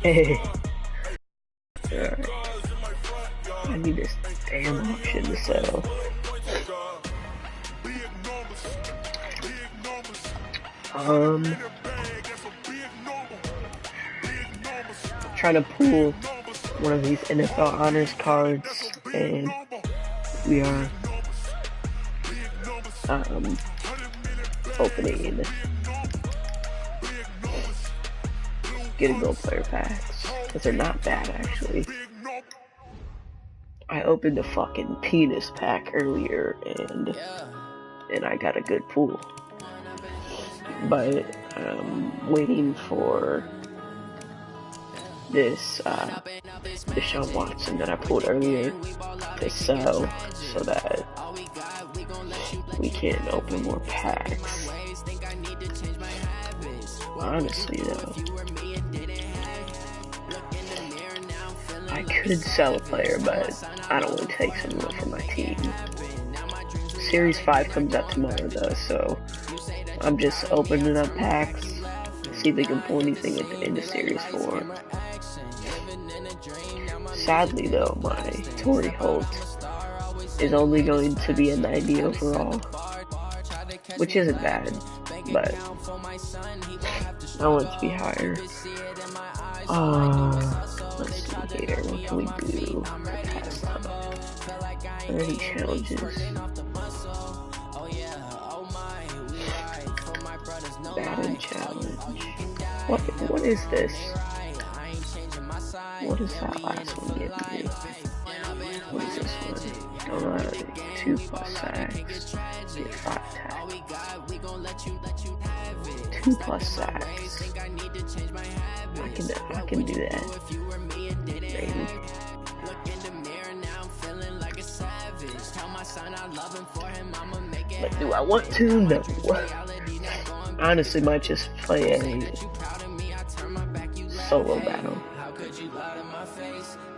Hey, alright. I need this damn option to settle. Trying to pull one of these NFL honors cards, and we are opening get a gold player packs, because they're not bad actually. I opened a fucking penis pack earlier, and I got a good pull, but I'm waiting for this Deshaun Watson that I pulled earlier to sell so that we can open more packs. Honestly though, I could sell a player, but I don't want to take someone from my team. Series 5 comes out tomorrow though, so I'm just opening up packs, see if they can pull anything at the end of Series 4. Sadly though, my Torrey Holt is only going to be a 90 overall, which isn't bad, but I want it to be higher. Let's see here, what can we do for pastime? Are there any challenges? Madden challenge. What is this? What does that last one give me? What is this one? Don't know how to do 2 plus sacks. Get 5 tackles. 2 plus sacks. I can do that. Maybe. But do I want to? No. Honestly, might just play a solo battle.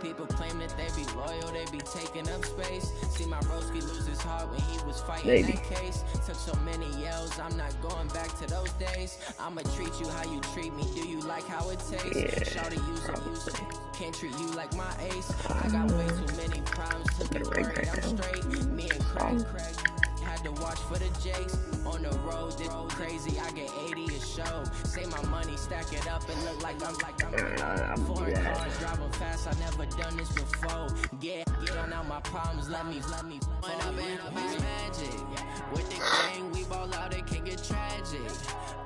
People claim that they be loyal, they be taking up space. See my Broski lose his heart when he was fighting that case. Took so many yells, I'm not going back to those days. I'ma treat you how you treat me. Do you like how it tastes? Yeah, shout use it. Can't treat you like my ace. I got way too many problems to be worried. I'm straight. Me and Craig had to watch for the Jakes. On the road, it's crazy. I get 80 a show. Say my money, stack it up and look like I'm foreign cars, driving fast. I never done this before. Get on out my problems. Let me. When I've been magic with the gang, we ball out. It can get tragic.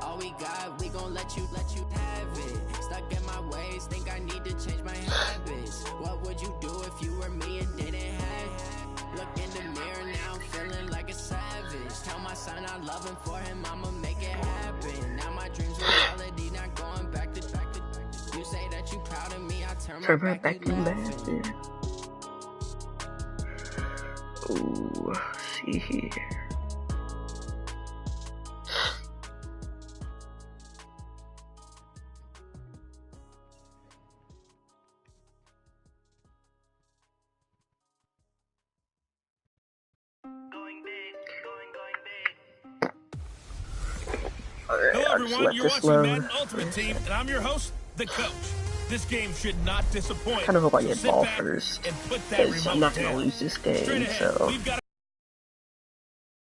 All we got, we gon' let you have it. Stuck in my ways, think I need to change my habits. What would you do if you were me and didn't have? Look in the mirror now, feeling like a savage. Tell my son I love him, for him I'ma make it happen. Now my dreams reality, not going back to. You say that you proud of me, I turn my back to laughing. Ooh, see here. Right, hello everyone, you're watching Madden Ultimate Team, and I'm your host, the coach. This game should not disappoint. I kind of hope I get sit ball back first, and put that because remote I'm not down. going to lose this game, Straight ahead, so... we've got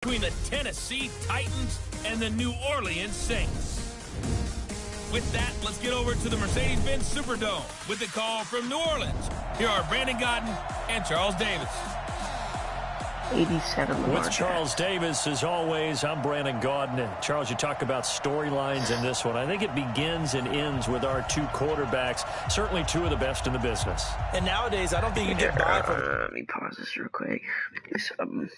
between the Tennessee Titans and the New Orleans Saints. With that, let's get over to the Mercedes-Benz Superdome with the call from New Orleans. Here are Brandon Godden and Charles Davis. 87 with Charles Davis, as always, I'm Brandon Gaudin. And Charles, you talk about storylines in this one. I think it begins and ends with our two quarterbacks, certainly two of the best in the business. And nowadays, I don't think you can get by from... Let me pause this real quick. Do something.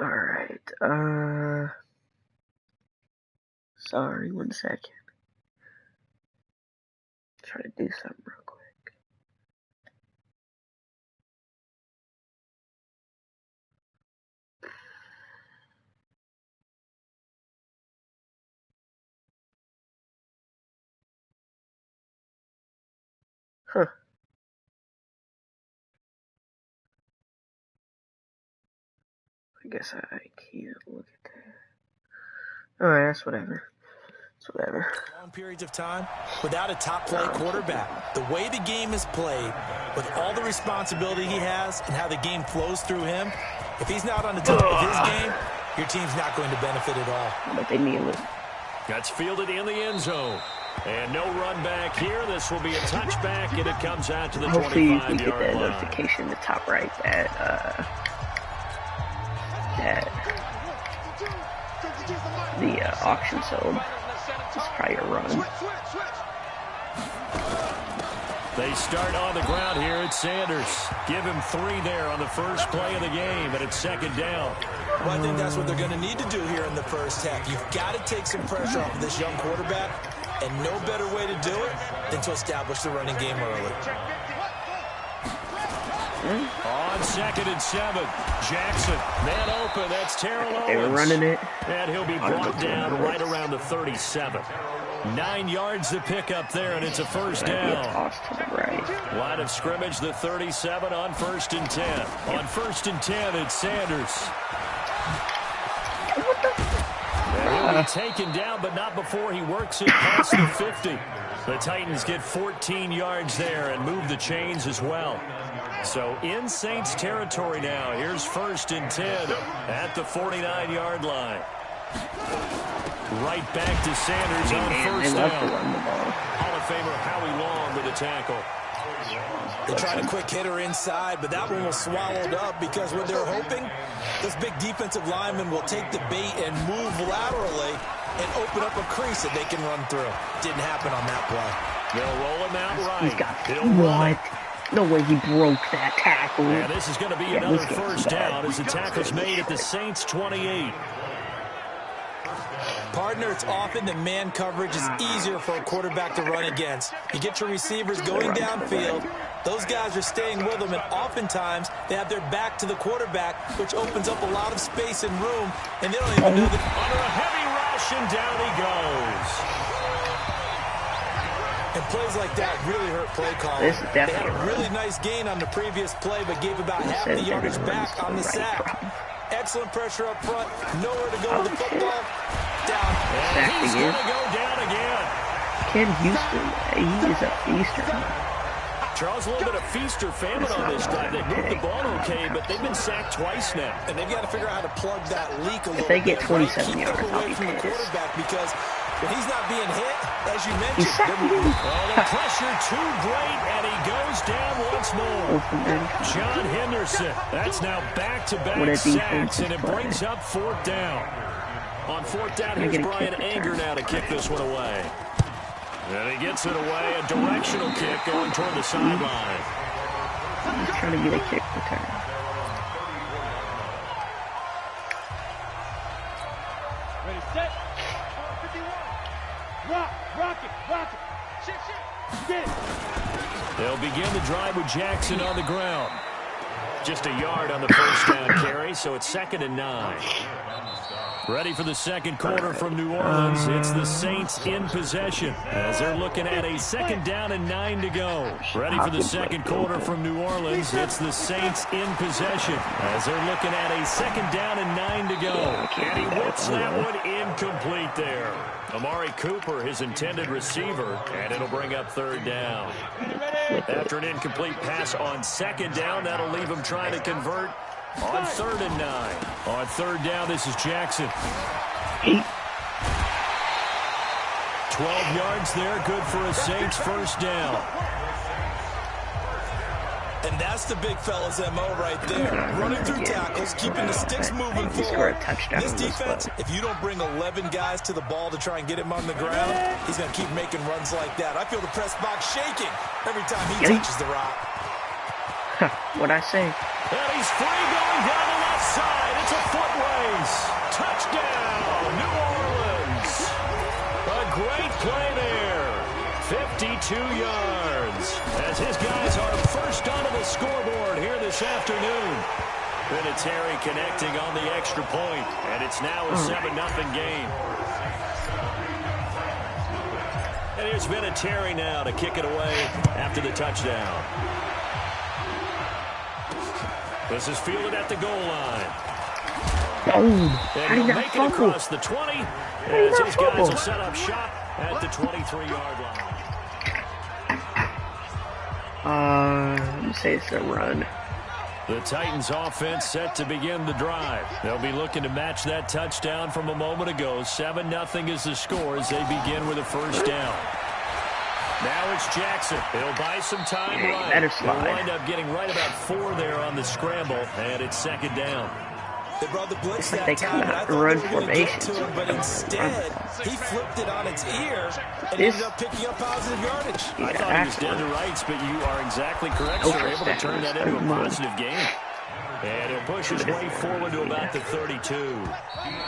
Alright, sorry, 1 second. Try to do something real quick. Huh. I guess I can't look at that. Alright, that's whatever. It's whatever. Long periods of time without a top flight quarterback. The way the game is played, with all the responsibility he has and how the game flows through him, if he's not on the top of his game, your team's not going to benefit at all. But they need it. That's fielded in the end zone. And no run back here. This will be a touchback, and it comes out to the 25-yard line. Hopefully you can get that notification in the top right that the auction sold. It's probably a run. They start on the ground here at Sanders. Give him 3 there on the first play of the game, and it's second down. Well, I think that's what they're going to need to do here in the first half. You've got to take some pressure off of this young quarterback, and no better way to do it than to establish the running game early. On 2nd and 7, Jackson, man open, that's Terrell Owens. They were running it. And he'll be brought down right around the 37. 9 yards to pick up there, and it's a first down. Tossed to the right. Line of scrimmage, the 37 on 1st and 10. On 1st and 10, it's Sanders. And he'll be taken down, but not before he works it past the 50. The Titans get 14 yards there and move the chains as well. So in Saints territory now. Here's 1st and 10 at the 49-yard line. Right back to Sanders on first down. Hall of Famer Howie Long with a tackle. They tried a quick hitter inside, but that one was swallowed up because what they're hoping, this big defensive lineman will take the bait and move laterally and open up a crease that they can run through. Didn't happen on that play. They'll roll him out right. He's got what? No way he broke that tackle. Yeah, this is going to be another first down as the tackle's made at the Saints' 28. Partner, it's often that man coverage is easier for a quarterback to run against. You get your receivers going downfield. Those guys are staying with them, and oftentimes they have their back to the quarterback, which opens up a lot of space and room, and they don't even know that. Under a heavy rush, and down he goes. And plays like that really hurt play calling. They had a really nice gain on the previous play, but gave about half the yardage back on the sack. Excellent pressure up front. Nowhere to go with the football. Down. And he's going to go down again. Kid Houston, he is a feaster. Charles, a little bit of feast or famine on this guy. They moved the ball okay, but they've been sacked twice now. And they've got to figure out how to plug that leak a little bit. If they get 27 yards, I'll be from the pissed. quarterback, because when he's not being hit, as you mentioned, the pressure too great, and he goes down once more. John Henderson, that's now back-to-back sacks, and it brings up 4th down. On 4th down, here's Brian Anger now to kick this one away. And he gets it away, a directional kick going toward the sideline. He's trying to get a kick return. Ready, set. 51. Rock it. Shit. Get it. They'll begin the drive with Jackson on the ground. Just a yard on the first down carry, so it's 2nd and 9. Ready for the second quarter from New Orleans. It's the Saints in possession as they're looking at a 2nd down and 9 to go. Ready for the second quarter from New Orleans. It's the Saints in possession as they're looking at a 2nd down and 9 to go. And he whips that one incomplete there. Amari Cooper, his intended receiver, and it'll bring up 3rd down. After an incomplete pass on 2nd down, that'll leave him trying to convert on 3rd and 9. On 3rd down, this is Jackson. 12 yards there, good for a Saints first down. And that's the big fella's MO right there. Running through tackles, keeping the sticks moving forward. This defense, if you don't bring 11 guys to the ball to try and get him on the ground, he's going to keep making runs like that. I feel the press box shaking every time he touches the rock. What'd I say? And he's free going down the left side. It's a foot race. Touchdown, New Orleans. A great play there. 52 yards as his guys are first onto the scoreboard here this afternoon. Vinatieri connecting on the extra point, and it's now a 7-0 game. And There's Vinatieri now to kick it away after the touchdown. This is fielded at the goal line. Boom. And he'll make it across the 20 as his guys will set up shop at the 23-yard line. Let me say it's a run. The Titans offense set to begin the drive. They'll be looking to match that touchdown from a moment ago. 7-0 is the score as they begin with a first down. Now it's Jackson. He'll buy some time running. He'll wind up getting right about 4 there on the scramble, and it's second down. They brought the blitz like that they time, come and I out thought run they were going to get formation. to him, but instead, he flipped it on its ear and ended up picking up positive yardage. I thought he was dead to rights, but you are exactly correct, sir. Able to turn that into a positive gain. And he'll push his way forward to about the 32.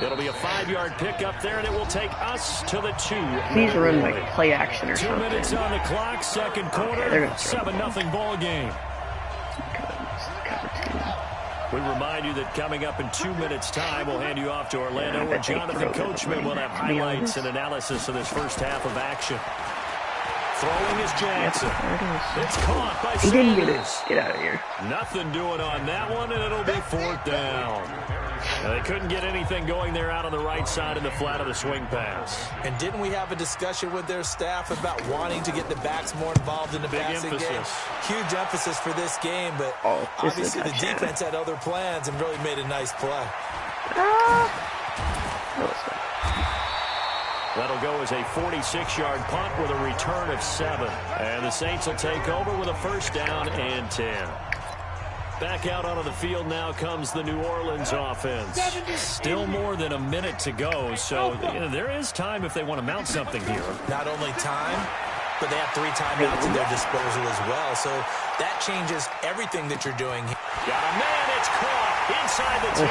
It'll be a 5-yard pickup there, and it will take us to the 2. Please run like play action or 2 something. minutes on the clock, second quarter, 7-0 ball game. Cover 2. We remind you that coming up in 2 minutes' time, we'll hand you off to Orlando, where Jonathan Coachman will have highlights and analysis of this first half of action. Throwing is Jackson. It's caught by Sanders. He didn't get it. Get out of here. Nothing doing on that one, and it'll be 4th down. Now, they couldn't get anything going there out on the right side in the flat of the swing pass. And didn't we have a discussion with their staff about wanting to get the backs more involved in the passing game? Huge emphasis for this game, but obviously the defense had other plans and really made a nice play. That'll go as a 46-yard punt with a return of 7. And the Saints will take over with a first down and 10. Back out onto the field now comes the New Orleans offense. Still more than a minute to go, so there is time if they want to mount something here. Not only time, but they have 3 timeouts at their disposal as well, so that changes everything that you're doing. Got a man, it's caught inside the 10.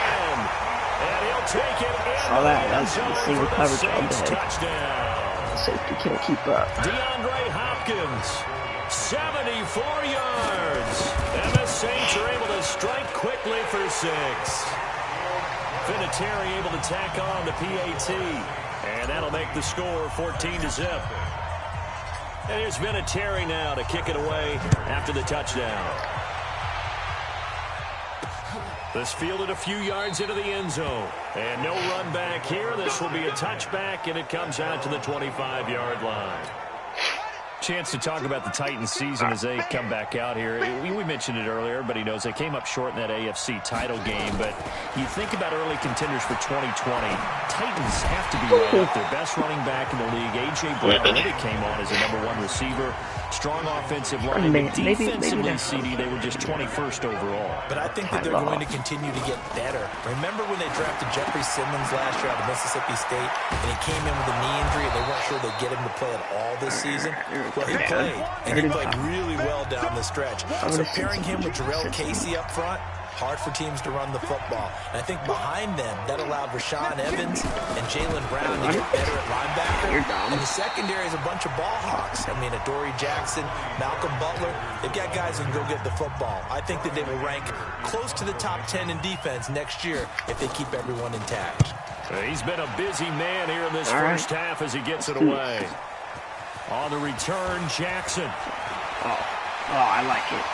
And he'll take it in. Saw that. That's a single coverage all day. Touchdown. Safety can't keep up. DeAndre Hopkins, 74 yards. And the Saints are able to strike quickly for 6. Vinatieri able to tack on the PAT. And that'll make the score 14-0. And here's Vinatieri now to kick it away after the touchdown. This fielded a few yards into the end zone. And no run back here. This will be a touchback, and it comes out to the 25-yard line. Chance to talk about the Titans season as they come back out here. We mentioned it earlier. Everybody knows they came up short in that AFC title game. But you think about early contenders for 2020. Titans have to be right up there. Best running back in the league. A.J. Brown really came on as a #1 receiver. Strong offensive line. Defensively, CD, they were just 21st overall. But I think that they're going to continue to get better. Remember when they drafted Jeffrey Simmons last year out of Mississippi State, and he came in with a knee injury, and they weren't sure they'd get him to play at all this season? Well, he played, and he played really well down the stretch. So pairing him with Jarrell Casey up front, hard for teams to run the football. And I think behind them, that allowed Rashaan Evans and Jaylen Brown to get better at linebacker. And the secondary is a bunch of ball hawks. I mean, Adoree Jackson, Malcolm Butler, they've got guys who can go get the football. I think that they will rank close to the top 10 in defense next year if they keep everyone intact. He's been a busy man here in this first half as he gets it away. On the return, Jackson. Oh, I like it.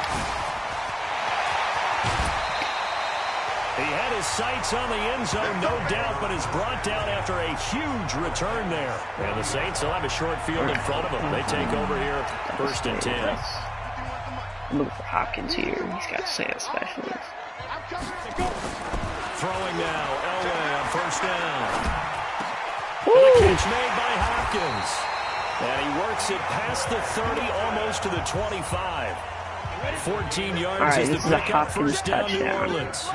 He had his sights on the end zone, no doubt, but is brought down after a huge return there. And the Saints will have a short field in front of them. They take over here, 1st and 10. I'm looking for Hopkins here. He's got sand specialist. Throwing now, Elway on 1st down. And the catch made by Hopkins. And he works it past the 30, almost to the 25. 14 yards is the pickup, 1st down, New Orleans.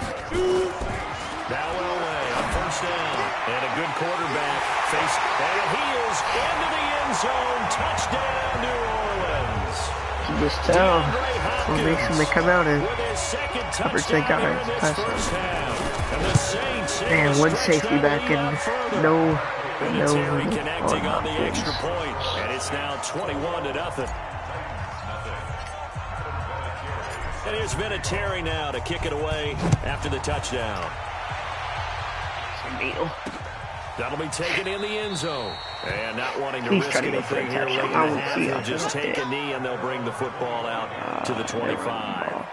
Now Elway on 1st down. And a good quarterback. And he is into the end zone. Touchdown, New Orleans. You just tell what makes them come out and coverage they got it. Man, one safety back and no connecting on the extra point. And it's now 21-0. And here's Vinatieri now to kick it away after the touchdown. That'll be taken in the end zone. And not wanting to risk anything here late in the half, he'll just take a knee and they'll bring the football out to the 25.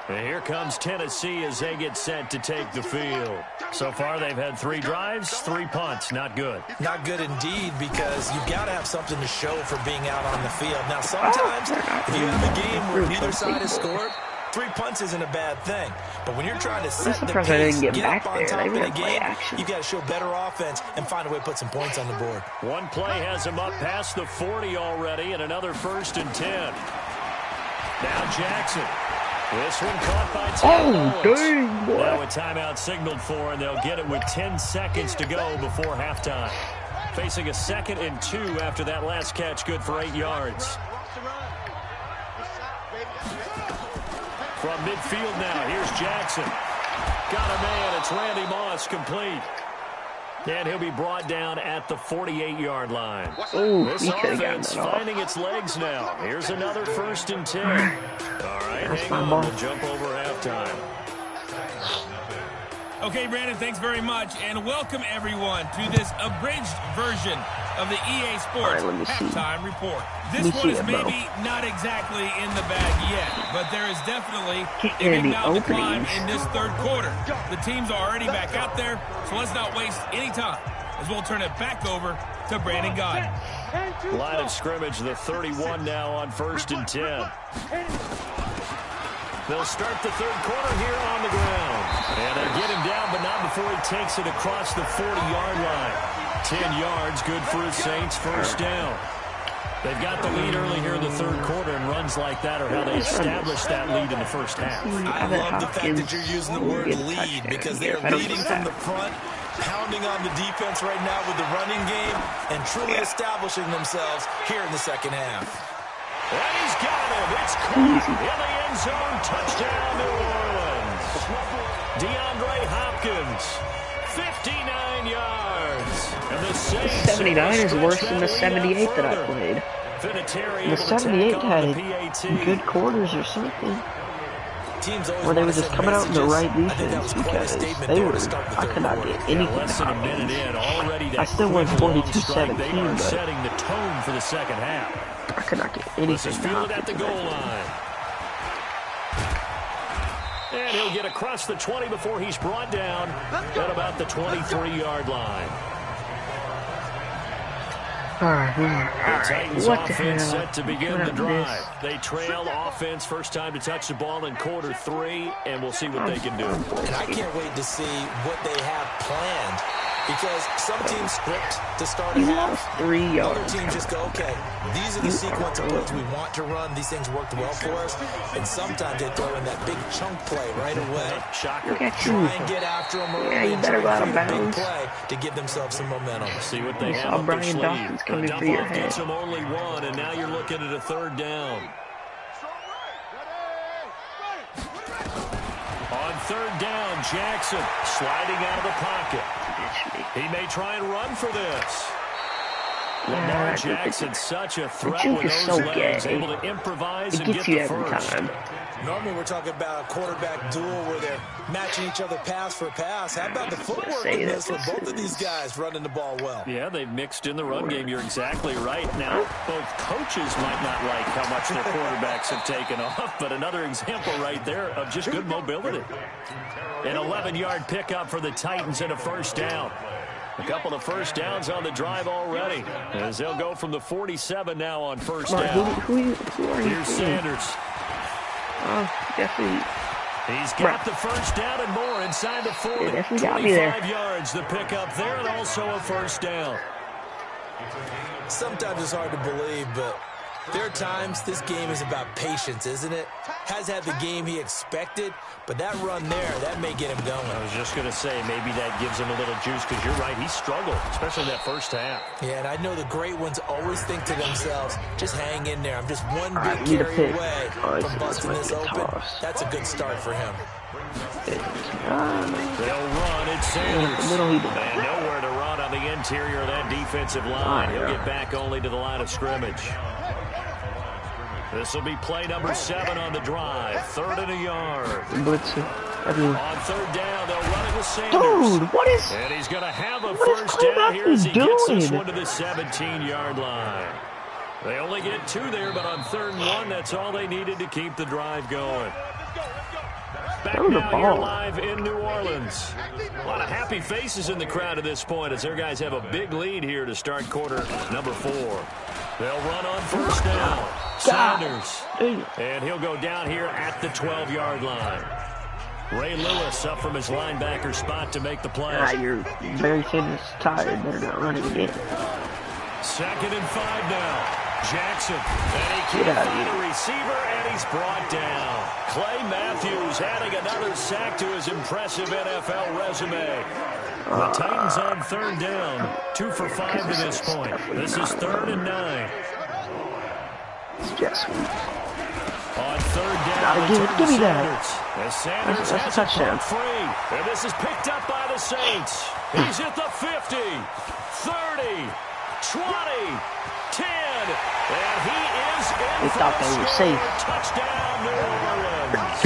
And here comes Tennessee as they get set to take the field. So far, they've had 3 drives, 3 punts. Not good. Not good indeed, because you've got to have something to show for being out on the field. Now, sometimes, if you have a game where neither side has scored, 3 punts isn't a bad thing. But when you're trying to set the pace, get up on top in a game, you've got to show better offense and find a way to put some points on the board. One play has him up past the 40 already, and another 1st and 10. Now Jackson. This one caught by Dang, boy. Now a timeout signaled for, and they'll get it with 10 seconds to go before halftime. Facing a 2nd and 2 after that last catch, good for 8 yards. From midfield now, here's Jackson. Got a man, it's Randy Moss, complete. And he'll be brought down at the 48-yard line. Ooh, this offense finding its legs now. Here's another 1st and 10. All right, hang on. We'll jump over halftime. Okay, Brandon, thanks very much. And welcome, everyone, to this abridged version of the EA Sports Halftime Report. This one is maybe not exactly in the bag yet, but there is definitely a big mountain to climb in this 3rd quarter. The teams are already back out there, so let's not waste any time as we'll turn it back over to Brandon Godden. Line of scrimmage, the 31 now on 1st and 10. They'll start the 3rd quarter here on the ground. And they'll get him down, but not before he takes it across the 40-yard line. 10 yards, good for the Saints, 1st down. They've got the lead early here in the 3rd quarter, and runs like that are how they establish that lead in the 1st half. I love the fact that you're using the word lead, because they're leading from the front, pounding on the defense right now with the running game, and truly establishing themselves here in the 2nd half. And he's got him. It's caught in the end zone. Touchdown, New Orleans. DeAndre Hopkins, 59 yards. And the Saints 79 is worse than the 78 that I played. The 78 had good quarters or something. Where they were just coming out in the right defense, because they were, I could not get anything out of them. I still won 42-17, but setting the tone for the 2nd half. I could not get anything out at the goal line. And he'll get across the 20 before he's brought down at about the 23-yard line. The Titans offense set to begin the drive. They trail offense, first time to touch the ball in quarter 3, and we'll see what they can do. And I can't wait to see what they have planned, because some teams script to start a half. 3 yards. Other teams just go, okay, these are the sequence of plays we want to run. These things worked well for us. And sometimes they throw in that big chunk play right away. Shocker. Look at you. Try and get after them early. Yeah, you better go out of bounds. Big play to give themselves some momentum. See what they have up their sleeve. Dawkins coming for your head. Gets them only 1, and now you're looking at a 3rd down. On 3rd down, Jackson sliding out of the pocket. He may try and run for this. Lamar Jackson, such a threat with those legs, able to improvise and get the first. Normally we're talking about a quarterback duel where they're matching each other pass for pass. How about the footwork in this for both of these guys running the ball well? Yeah, they've mixed in the run game. You're exactly right. Now, both coaches might not like how much their quarterbacks have taken off, but another example right there of just good mobility. An 11-yard pickup for the Titans and a 1st down. A couple of 1st downs on the drive already, as they'll go from the 47 now on 1st down. Who are you? Here's Sanders. Oh, definitely. He's got the 1st down and more inside the 40. 25 yards, the pickup there, and also a 1st down. Sometimes it's hard to believe, but there are times this game is about patience, isn't it? Has had the game he expected, but that run there, that may get him going. I was just going to say, maybe that gives him a little juice, because you're right, he struggled, especially that 1st half. Yeah, and I know the great ones always think to themselves, just hang in there. I'm just one big carry away from busting this open. That's a good start for him. They'll run. It's Sanders. And nowhere to run on the interior of that defensive line. He'll get back only to the line of scrimmage. This will be play number 7 on the drive. 3rd and a yard. On 3rd down, they'll run it with Sanders. Dude, what is... And he's going to have a first down here as he gets this one to the 17-yard line. They only get 2 there, but on 3rd and 1, that's all they needed to keep the drive going. Back now here live in New Orleans. A lot of happy faces in the crowd at this point as their guys have a big lead here to start quarter number 4. They'll run on first down. Sanders. And he'll go down here at the 12-yard line. Ray Lewis up from his linebacker spot to make the play. You're very thin, tired. They're not running again. 2nd and 5 now. Jackson, and he can't find a receiver, and he's brought down. Clay Matthews adding another sack to his impressive NFL resume. The Titans on 3rd down, 2 for 5 to this point. This is 3rd and 9. On 3rd down, give me that. As Sanders has a touchdown free, and this is picked up by the Saints. He's at the 50, 30, 20. 10, and he is in. They thought they were safe. Touchdown, New Orleans.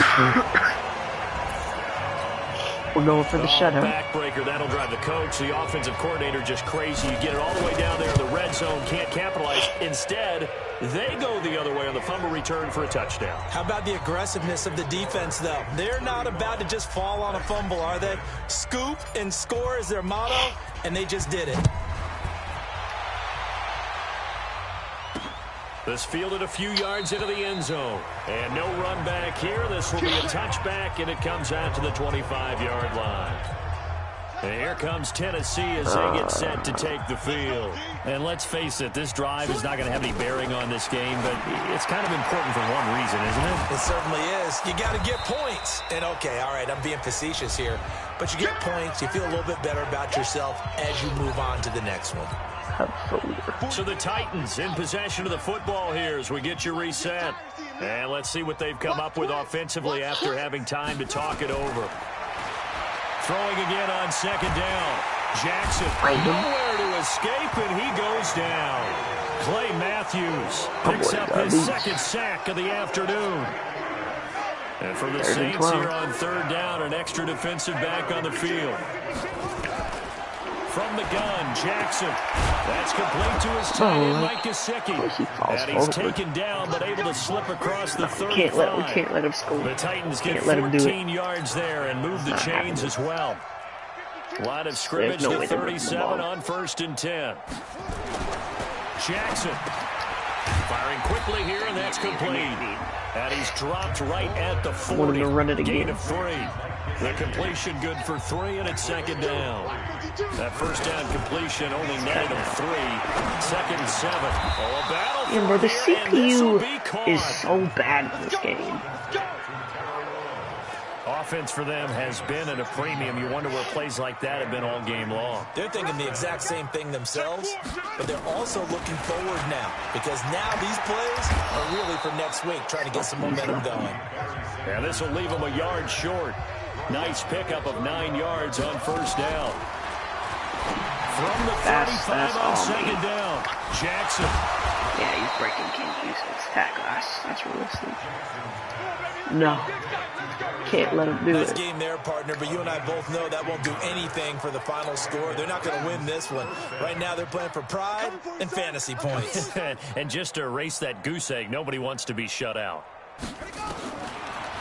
We're going for the shutout. Backbreaker, that'll drive the coach, the offensive coordinator, just crazy. You get it all the way down there in the red zone, can't capitalize. Instead, they go the other way on the fumble return for a touchdown. How about the aggressiveness of the defense, though? They're not about to just fall on a fumble, are they? Scoop and score is their motto, and they just did it. This fielded a few yards into the end zone. And no run back here. This will be a touchback, and it comes out to the 25-yard line. And here comes Tennessee as they get set to take the field. And let's face it, this drive is not going to have any bearing on this game, but it's kind of important for one reason, isn't it? It certainly is. You got to get points. And, okay, all right, I'm being facetious here. But you get points, you feel a little bit better about yourself as you move on to the next one. So the Titans in possession of the football here as we get you reset. And let's see what they've come up with offensively after having time to talk it over. Throwing again on 2nd down. Jackson nowhere to escape, and he goes down. Clay Matthews picks up his 2nd sack of the afternoon. And for the Saints here on 3rd down, an extra defensive back on the field. From the gun, Jackson. That's complete to his tight end, Mike Gesicki. And he's taken down, but able to slip across the 35. We can't let him score. The Titans get 14 yards there and move the chains as well. Line of scrimmage to 37 on 1st and 10. Jackson firing quickly here, and that's complete. And he's dropped right at the 40. I want him to run it again. Gain of 3. The completion good for 3, and it's 2nd down. That first down completion only netted him 3. 2nd and 7. Oh, a battle yeah, bro, the here, CPU is so bad in this game. Offense for them has been at a premium. You wonder where plays like that have been all game long. They're thinking the exact same thing themselves, but they're also looking forward now because now these plays are really for next week, trying to get some momentum going. Yeah, this will leave them a yard short. Nice pickup of 9 yards on 1st down. From the 35 on 2nd down, Jackson. Yeah, he's breaking King Houston's tackle. That's realistic. No. Can't let him do it. Nice game there, partner, but you and I both know that won't do anything for the final score. They're not going to win this one. Right now, they're playing for pride and fantasy points. And just to erase that goose egg, nobody wants to be shut out.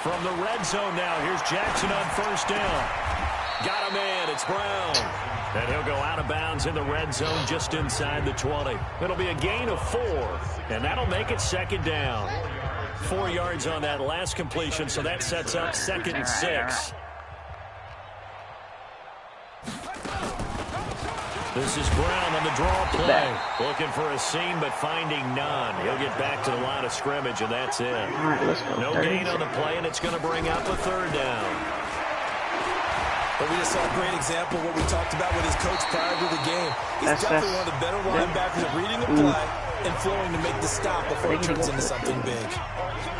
From the red zone now, here's Jackson on 1st down. Got a man, it's Brown. And he'll go out of bounds in the red zone just inside the 20. It'll be a gain of 4, and that'll make it 2nd down. 4 yards on that last completion, so that sets up 2nd and 6. This is Brown on the draw play. Looking for a seam, but finding none. He'll get back to the line of scrimmage, and that's it. No gain on the play, and it's going to bring up a 3rd down. But we just saw a great example of what we talked about with his coach prior to the game. He's definitely one of the better linebackers at reading the play and flowing to make the stop before it turns into something big.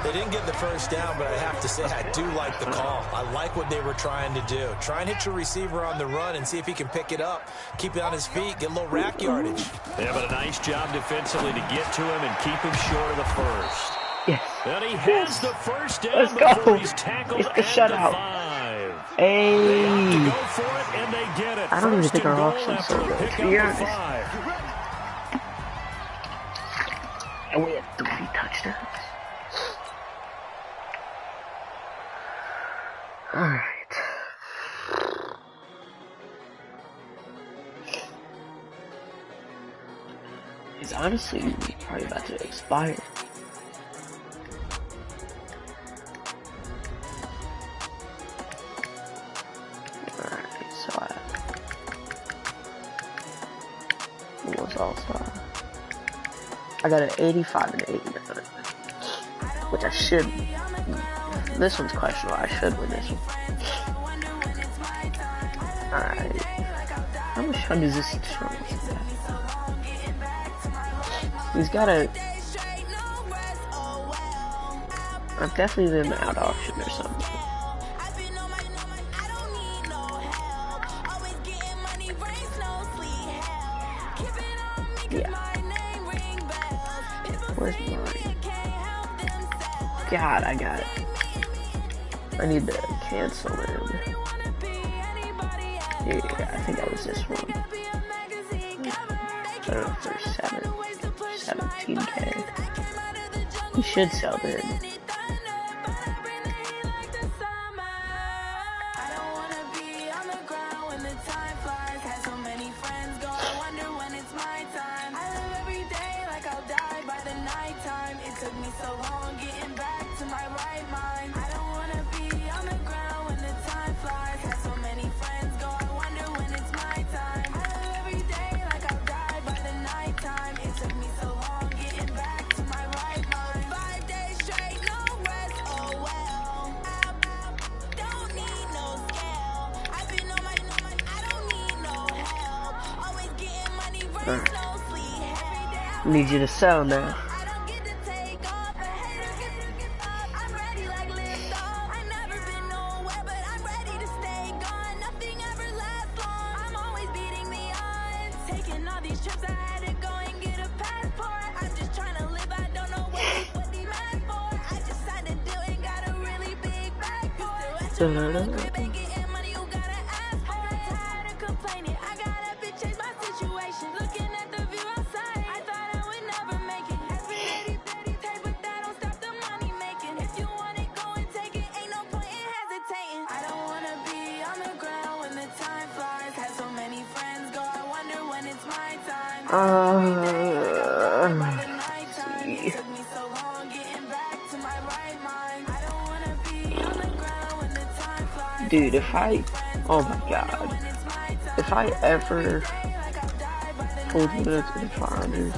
They didn't get the first down, but I have to say I do like the call. I like what they were trying to do. Try and hit your receiver on the run and see if he can pick it up. Keep it on his feet, get a little rack yardage. Yeah, but a nice job defensively to get to him and keep him short of the first. Yes. And he has the first down Let's before go. He's tackled it's the at shutout. the 5. Hey. Go for it, and they get it. I don't even think our Goal offense after so a good, pick to up be of honest. 5. And we had 3 touchdowns. Alright. It's honestly probably about to expire. Alright, so what was All-Star? I got an 85 and 89, which I should. This one's questionable. I should win this one. Alright. How much fun does this show? He's got a. I've definitely been out auction or something. Yeah. Where's mine? God, I got it. I need to cancel it. Yeah, I think that was this one. I don't know if there's 17K. He should sell it. Need you to sell now. Dude, oh my god, if I ever pulled one of the 500s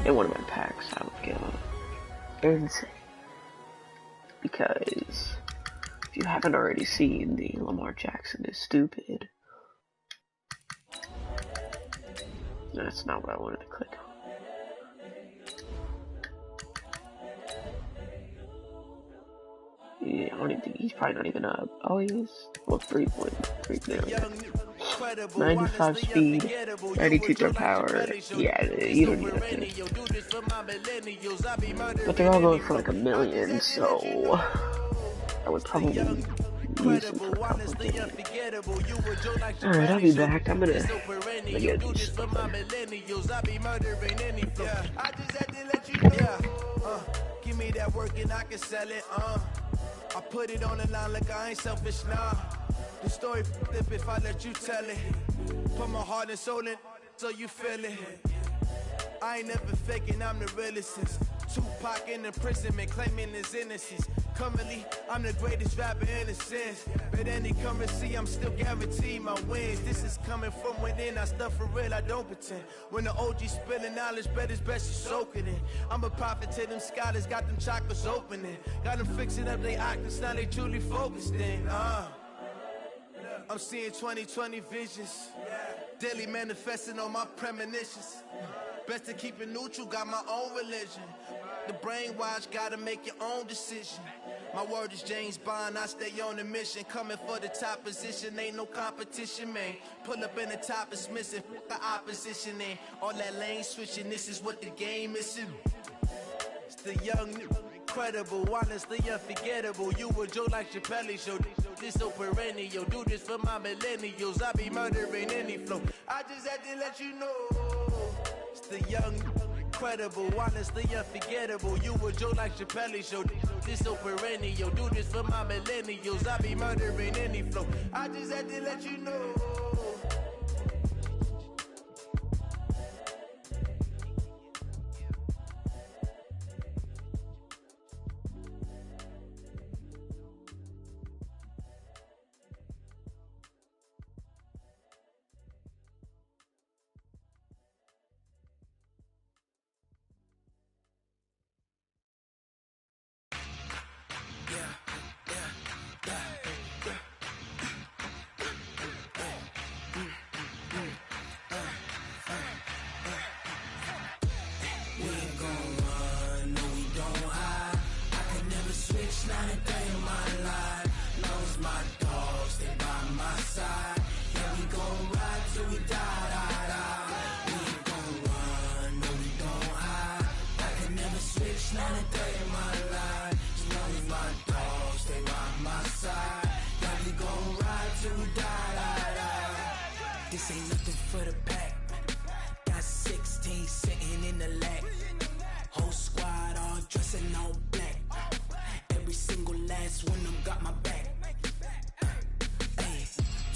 in one of my packs, I would go insane. Because if you haven't already seen, the Lamar Jackson is stupid. That's not what I wanted to click on. Yeah, I don't even think he's probably not even up. Oh, he is. Well, 3.3 million. 95 speed, 92 throw power. Yeah, you don't need that. But they're all going for like $1 million, so I would probably use them for a couple of games. Alright, I'll be back. I'm gonna get these. Give me that work and I can sell it, I put it on the line like I ain't selfish, nah. The story flip if I let you tell it. Put my heart and soul in so you feel it. I ain't never faking, I'm the realest since Tupac in imprisonment, claiming his innocence. Currently, I'm the greatest rapper in a sense. But any currency, I'm still guaranteed my wins. This is coming from within, I stuff for real, I don't pretend. When the OG spilling knowledge, bet it's best you soak it in. I'm a prophet to them scholars, got them chakras opening. Got them fixing up their octaves, now they truly focused in. I'm seeing 2020 visions. Daily manifesting on my premonitions. Best to keep it neutral, got my own religion. The brainwash, gotta make your own decision. My word is James Bond, I stay on a mission. Coming for the top position, ain't no competition, man. Pull up in the top is missing, the opposition ain't. All that lane switching, this is what the game is. It's the young Credible, honestly unforgettable. You a joke like Chappelle show. This so perennial. Do this for my millennials. I be murdering any flow. I just had to let you know. It's the young, credible, honestly unforgettable. You a joke like Chappelle show. This so perennial. Do this for my millennials. I be murdering any flow. I just had to let you know. This ain't nothing for the pack. Got 16 sitting in the lap. Whole squad all dressing all black. Every single last one of them got my back. Hey,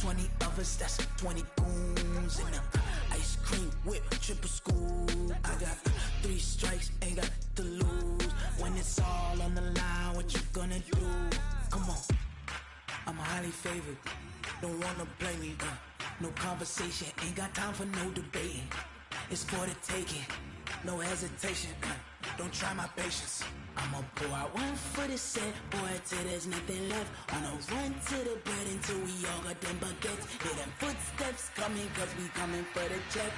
20 of us, that's 20 goons in them. Ice cream whip, triple school. I got 3 strikes, ain't got to lose. When it's all on the line, what you gonna do? Come on, I'm highly favored. Don't wanna play me, no conversation, ain't got time for no debating. It's for the taking, no hesitation. Don't try my patience. I'ma pour out one for the set, boy, till there's nothing left. On a run to the bread until we all got them baguettes. Hear them footsteps coming, cause we coming for the check.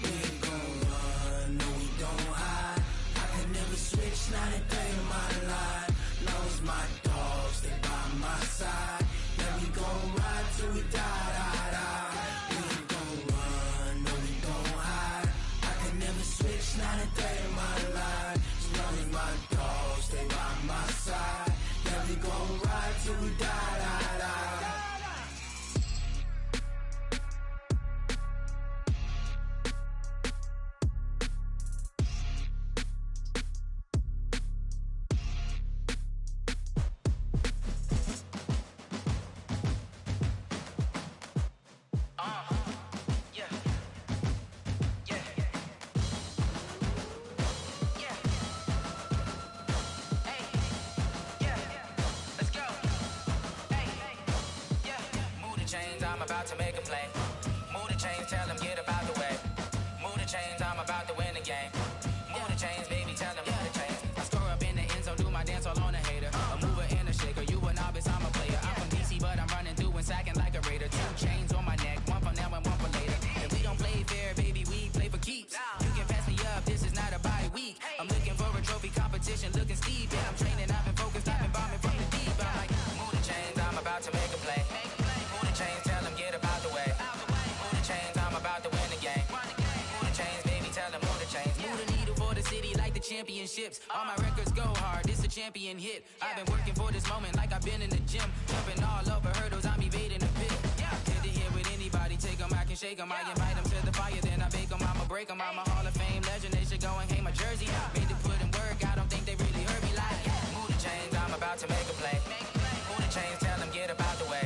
We ain't gon' run, no we don't hide. I can never switch, not a day in my life. Knows my dogs, they by my side. Yeah, we gon' ride till we die. We ain't gon' run, no we don't hide. I can never switch, not a day in my life. As long as my dogs, they by my side. Yeah, we gon' ride till we die. I'm about to make a play. Move the chains, tell them get up out the way. Move the chains, I'm about to win the game. Move the chains, baby, tell them move the chains. I score up in the end zone, do my dance all on a hater. A mover and a shaker, you a novice, I'm a player. I'm from DC, but I'm running through and sacking like a raider. 2 chains on my neck, one for now and one for later. If we don't play fair, baby, we play for keeps. You can pass me up, this is not a bye week. I'm looking for a trophy competition, looking steep. Yeah, I'm training, I've been focused, I've been bombing from the deep. I'm like, move the chains, I'm about to make a play. Move the chains, tell them get up out the way. Move the chains, I'm about to win the game. Move the chains, baby, tell them move the chains. Move the needle for the city like the championships. All my records go hard, this a champion hit. I've been working for this moment like I've been in the gym. Jumping all over hurdles, I'm evading the pit. Hit to hit with anybody, take them, I can shake them. I invite them to the fire, then I bake them, I'ma break them. I'm a Hall of Fame legend, they should go and hang my jersey. Made to put in work, I don't think they really heard me like. Move the chains, I'm about to make a play. Move the chains, tell them get up out the way.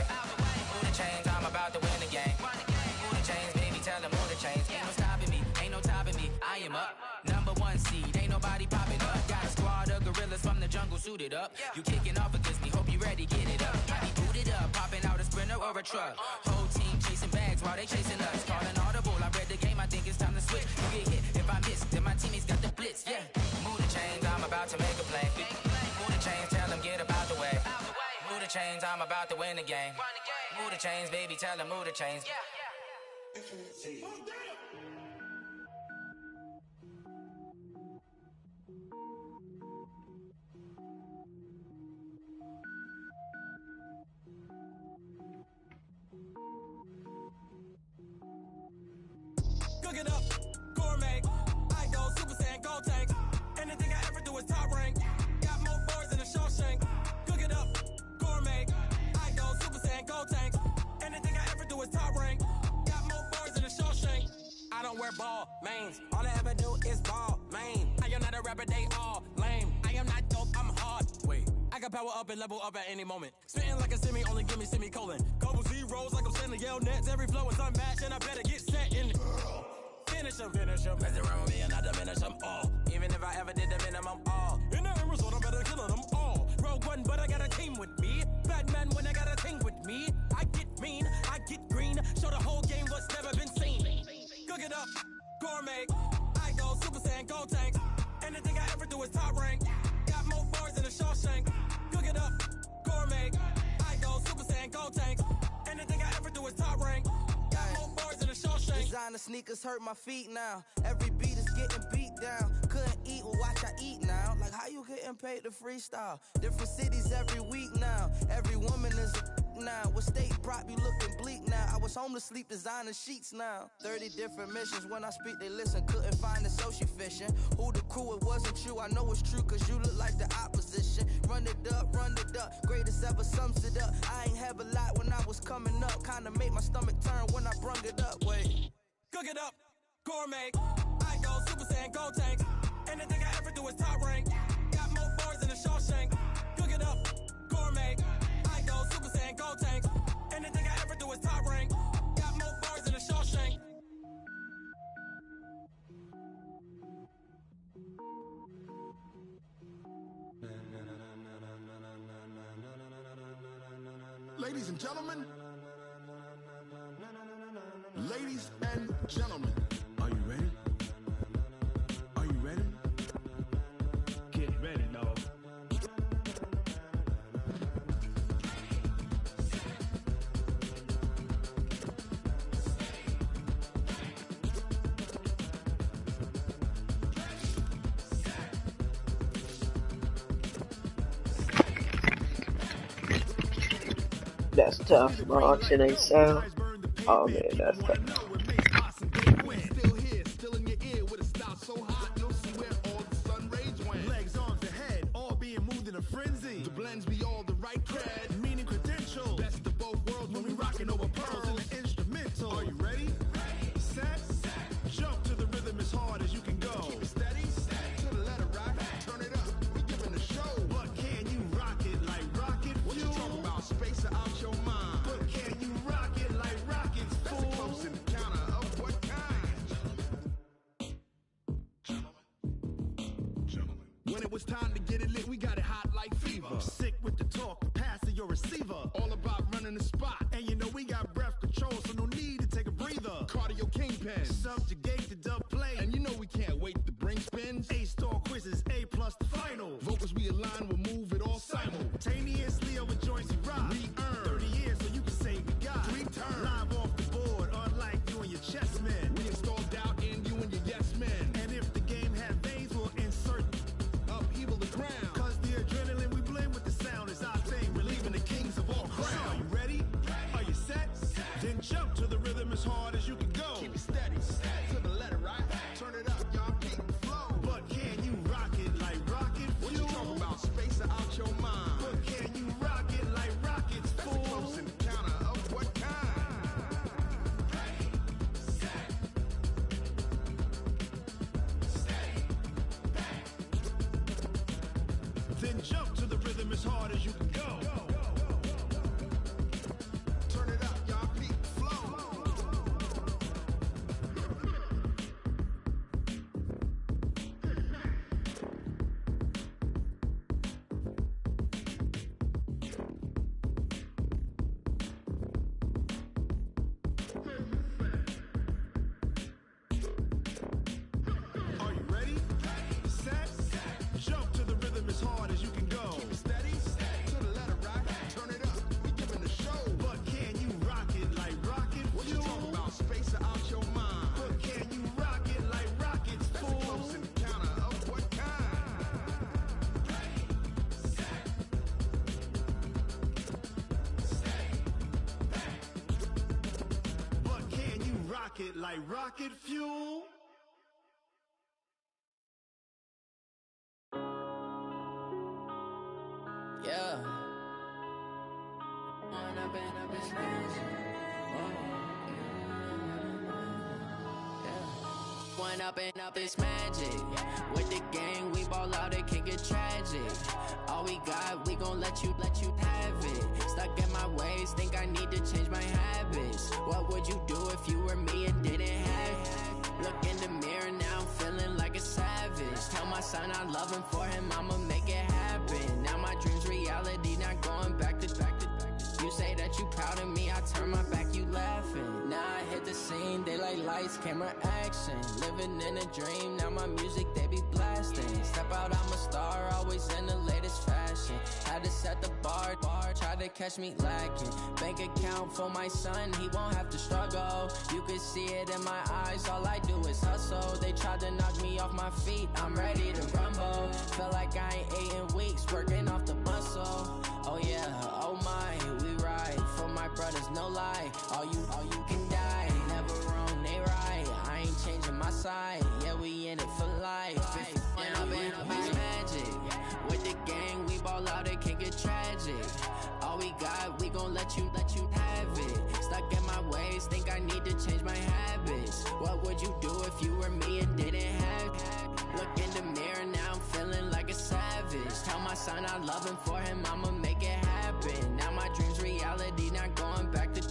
Move the chains, I'm about to win the game. Move the chains, baby, tell them move the chains. Ain't no stopping me, ain't no topping me. I am up, #1 seed, ain't nobody popping up. Got a squad of gorillas from the jungle suited up. You kicking off against me, hope you ready, get it up. I be booted up, popping out a sprinter or a truck. Whole team chasing bags while they chasing us. Calling audible, I read the game, I think it's time to switch. You get hit if I miss, then my teammates got the blitz. Yeah, move the chains, I'm about to make a play. Move the chains, tell them get up out the way. Move the chains, I'm about to win the game. Move the chains, baby, tell them move the chains. Cook it up, gourmet. I go Super Saiyan, go tank. can power up and level up at any moment. Spitting like a semi, only give me semicolon. Couple zeros like I'm sending yell nets. Every flow is unmatched, and I better get set in. Finish them. Mess around with me and I diminish them all. Even if I ever did the minimum, all. In the end result, I better kill them all. Rogue One, but I got a team with me. Batman when I got a team with me. I get mean, I get green. Show the whole game what's never been seen. Cook it up, gourmet. I go Super Saiyan, gold tank. Anything I ever do is top rank. Got more bars than a Shawshank. Cook it up, gourmet. I go Super Saiyan, gold tank. Anything I ever do is top rank. Got more bars than a Shawshank. Designer sneakers hurt my feet now. Every beat is getting beat down. Couldn't eat, well watch I eat now. Like how you getting paid to freestyle? Different cities every week now. Every woman is a now. What state brought me looking bleak now? I was homeless, sleep designing sheets now. 30 different missions. When I speak, they listen. Couldn't find the social fishing. Who the crew? It wasn't you. I know it's true, cause you look like the opposition. Run it up. Greatest ever sums it up. I ain't have a lot when I was coming up. Kinda made my stomach turn when I brung it up. Wait. Cook it up. Gourmet. I go Super Saiyan, gold tank. Anything I ever do is top rank. Got more bars than a Shawshank. Cook it up. Gourmet. I go Super Saiyan, gold tank. Anything I ever do is top rank. Got more bars than a Shawshank. Ladies and gentlemen, ladies and gentlemen, are you ready? Are you ready? Get ready, dog. That's tough. My auction ain't sound. Oh man, that's tough. Still in your ear with a style so hot, you'll see where all the sun rays went. Legs, arms, and head, all being moved in a frenzy. The blends be all the right cred, meaning credentials. Best of both worlds when we rockin' over pearls and the instrumental. Are you ready? Set, jump to the rhythm as hard as you can go. Keep it steady, to the letter right. Turn it up, we giving the show. But can you rock it like rocket fuel? What you talking about? Space out your mind. But can you rock it like rockets, fool? That's a close encounter of what kind? Gentlemen. When it was time to get it lit, we got it hot like fever. Sick with the talk, pass to your receiver. All about running the spot. And you know we got breath control, so no need to take a breather. Cardio kingpin, subjugate the dub play. And you know we can't wait to bring spins. A-star quizzes, A+ the final. Vocals we align, we'll move it all simultaneously over joints we rock. We earn 30 years so you can say we got 3 turns. Live off the board, unlike you and your chess men. We install doubt in you and your yes men. And if the game had veins, we'll insert upheaval the ground. Cause the adrenaline we blend with the sound is our thing. Relieving the kings of all crowns. So are you ready? Are you set? Then jump to the rhythm as hard as you can go. Keep it steady, to the letter right. Turn it up, y'all keep the flow. But can you rock it like rocket fuel? What you talking about? Space out your mind. But can you rock it like rockets, fool? That's a close encounter of what kind? Then jump to the rhythm as hard as you can go. Turn it up, y'all keep the flow. Are you ready? Set, jump to the rhythm as hard as you can go. Keep it steady, to the letter right. Turn it up, we giving the show. But can you rock it like rocket fuel? What you talking about? Space out your mind. But can you rock it like rockets, fool? That's a close encounter of what kind? But can you rock it like rocket fuel? Yeah. Yeah. One up and up, it's magic. With the gang, we ball out, it can get tragic. All we got, we gon' let you have it. Stuck in my ways, think I need to change my habits. What would you do if you were me and didn't have it? Look in the mirror, now I'm feeling like a savage. Tell my son I love him, for him I'ma make it happen. Now my dream's reality, not going back to. You say that you proud of me, I turn my back, you laughing. Now I hit the scene, they like lights, camera, action. Living in a dream, now my music, they be blasting. Step out, I'm a star, always in the latest fashion. Had to set the bar, try to catch me lacking. Bank account for my son, he won't have to struggle. You can see it in my eyes, all I do is hustle. They tried to knock me off my feet, I'm ready to rumble. Feel like I ain't ate in weeks, working off the muscle. Oh yeah, oh my, we ride for my brothers, no lie. All you can die, never wrong, they right. I ain't changing my side, yeah, we in it for life. And I've been magic. With the gang, we ball out, it can get tragic. All we got, we gon' let you have it. Stuck in my ways, think I need to change my habits. What would you do if you were me and didn't have it? Look in the mirror, now I'm feeling like a savage. Tell my son I love him, for him I'ma make it happen. Now my dream's reality, not going back to.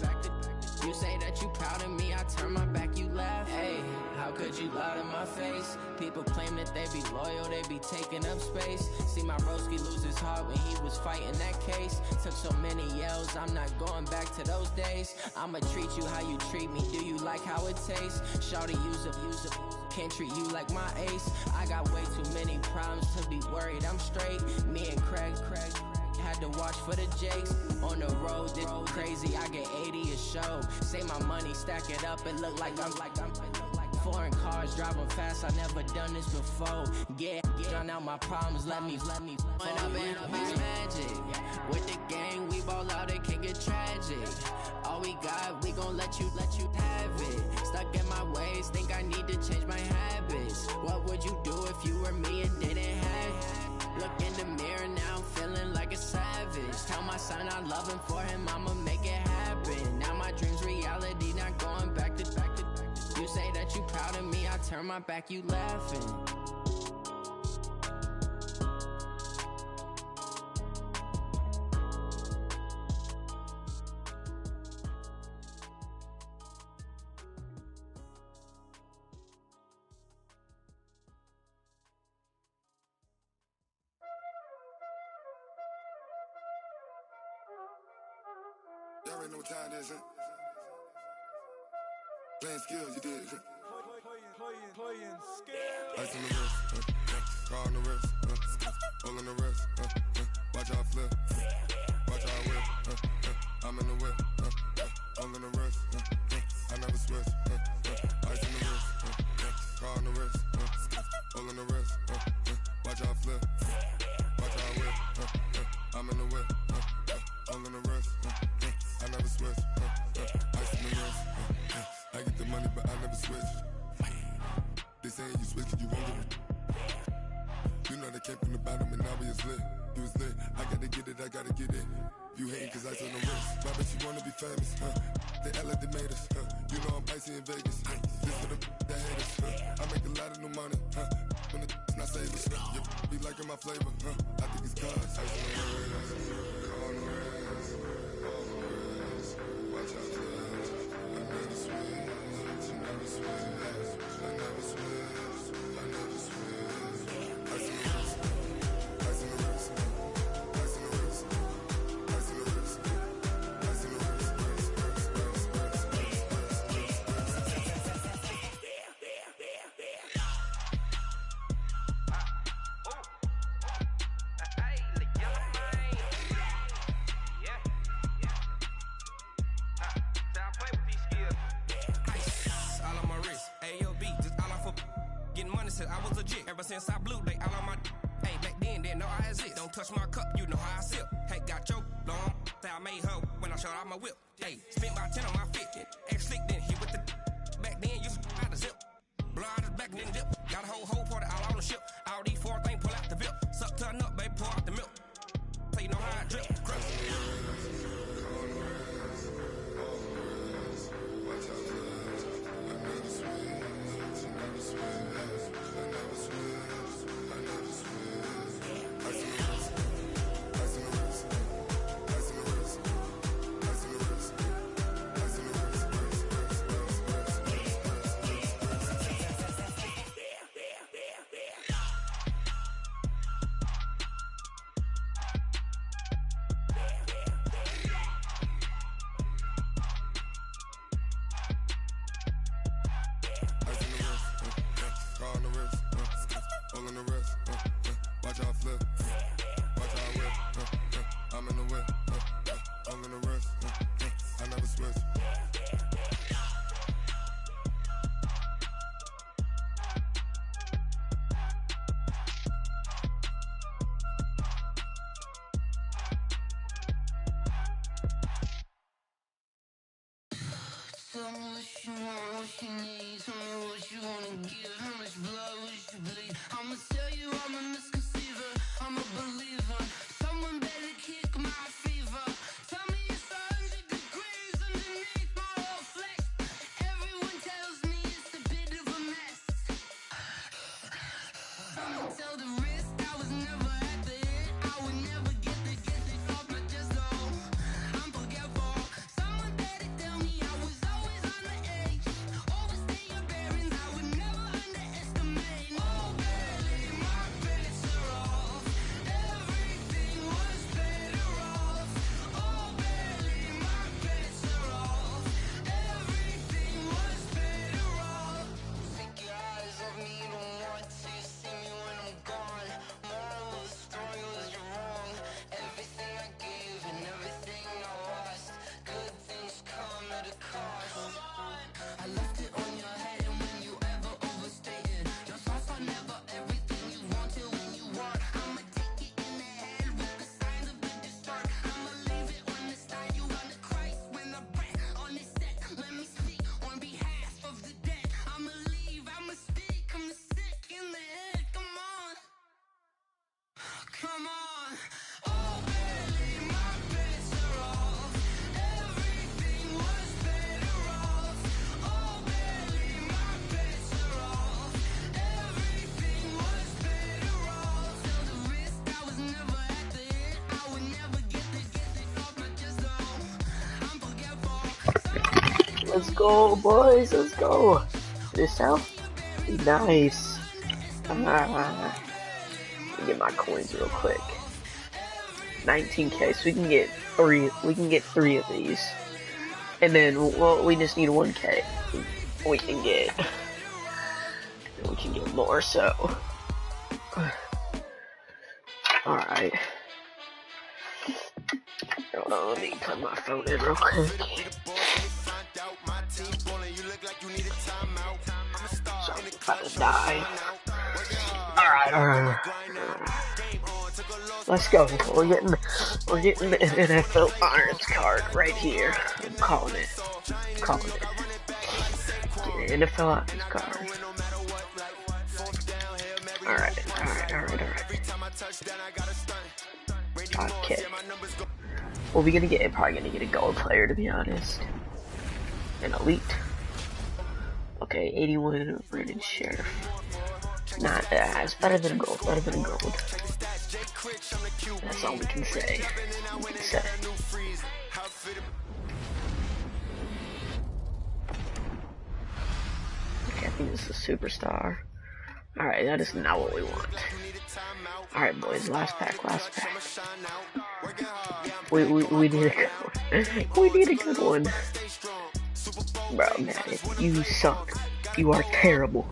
You say that you proud of me, I turn my back, you laugh. Hey, how could you lie to my face? People claim that they be loyal, they be taking up space. See my broski lose his heart when he was fighting that case. Took so many yells, I'm not going back to those days. I'ma treat you how you treat me, do you like how it tastes? Shawty, use up. Can't treat you like my ace. I got way too many problems to be worried, I'm straight. Me and Craig had to watch for the Jakes. On the road, this crazy, I get 80 a show. Say my money, stack it up, it look like I'm foreign cars, driving fast, I never done this before. Yeah, drown out my problems, let me When up and up, it's magic. With the gang, we ball out, it can get tragic. All we got, we gon' let you have it. Stuck in my ways, think I need to change my habits. What would you do if you were me and didn't have it? Look in the mirror, now I'm feeling like a savage. Tell my son I love him, for him I'ma make it happen. Now my dream's reality, not going back to. You say that you proud of me, I turn my back, you laughing. Y'all already know what time it is, huh? Playing skills, you did. Playing skills. Ice on the wrist, car on the wrist, hole in the wrist, watch out flip, watch out whip, I'm in the whip, hole in the wrist, I never switch, ice on the wrist, car on the wrist, hole in the wrist, watch out flip, watch out whip, I'm in the whip, hole in the wrist, I never switch, ice on the wrist. I get the money, but I never switch. They saying you switch, you won't get it. You know they came from the bottom and now we is lit. You was lit, I gotta get it, I gotta get it. You hating cause ice on the wrist. Why bet you wanna be famous, They act like they made us, You know I'm icy in Vegas, This for the that hate us, I make a lot of new money, When the not save us, Be liking my flavor, I think it's cause ice on the wrist, on the wrist, on the wrist. Watch out for us, I never switch. I never switch, I never switch, I never switch. Ice in the wrist, ice in the wrist, ice in the wrist, ice in the wrist, ice in the wrist, I was legit. Ever since I blew, they all on my. Hey, back then, didn't know I exist. Don't touch my cup, you know how I sip. Hey, got your long. Say I made her when I showed out my whip. Hey, spent about 10 on my fit. Ex slick, then hit with the. Back then, used to out the zip. Blow out his back, then dip. Got a whole party all on the ship. All these 4 things, pull out the VIP. Suck, turn up, baby, pour out the milk. So you know how I drip. Crush. Watch out, I never switch, I never Tell me what you want, what you need. Tell me what you wanna give. How much blood would you bleed? I'ma tell you I'm a misconceiver. I'm a believer. Someone better kick my fever. Tell me it's 100 degrees underneath my whole flesh. Everyone tells me it's a bit of a mess. I'ma tell the risk I was never at the end. I would never get the off my chest. Oh, I'm forgetful. Someone better tell me I was always on the edge. Overstay your bearings. I would never underestimate. Oh, barely my bets are off. Everything was better off. Oh, barely my bets are off. Everything was better off. Take your eyes off me, don't want to see me when I'm gone. Moral of the story was you're wrong. Everything I gave and everything I lost. Good things come at a cost. I left it on your head, and when you ever overstated your thoughts are never everything you wanted when you want. I'ma take it in the head with the signs of a distort. I'ma leave it on the side. You run the Christ when the breath on this set. Let me speak on behalf of the dead. I'ma leave, I'ma speak. I'm the sick in the head. Come on, come on. Oh, barely my bets are off. Everything was better off. Oh, barely my bets are off. Everything was better off. Tell the risk I was never at the end. I would never get this off my chest. Oh, I'm forgetful. Let's go, boys. Let's go. This out. Nice. Let me get my coins real quick. 19k, so we can get three. We can get 3 of these, and then we just need 1k. We can get more. So, all right. Hold on, let me put my phone in real quick. So I'm about to die. Alright. Let's go. We're getting the NFL Irons card right here. I'm calling it. Get an NFL Irons card. Alright. 5k. Well, we're probably gonna get a gold player, to be honest. An elite. Okay, 81 rated sheriff. Not it's better than gold. That's all we can say. Okay, I think this is a superstar. Alright, that is not what we want. Alright, boys, last pack. We need a good one. We need a good one. Bro, Madden, you suck. You are terrible.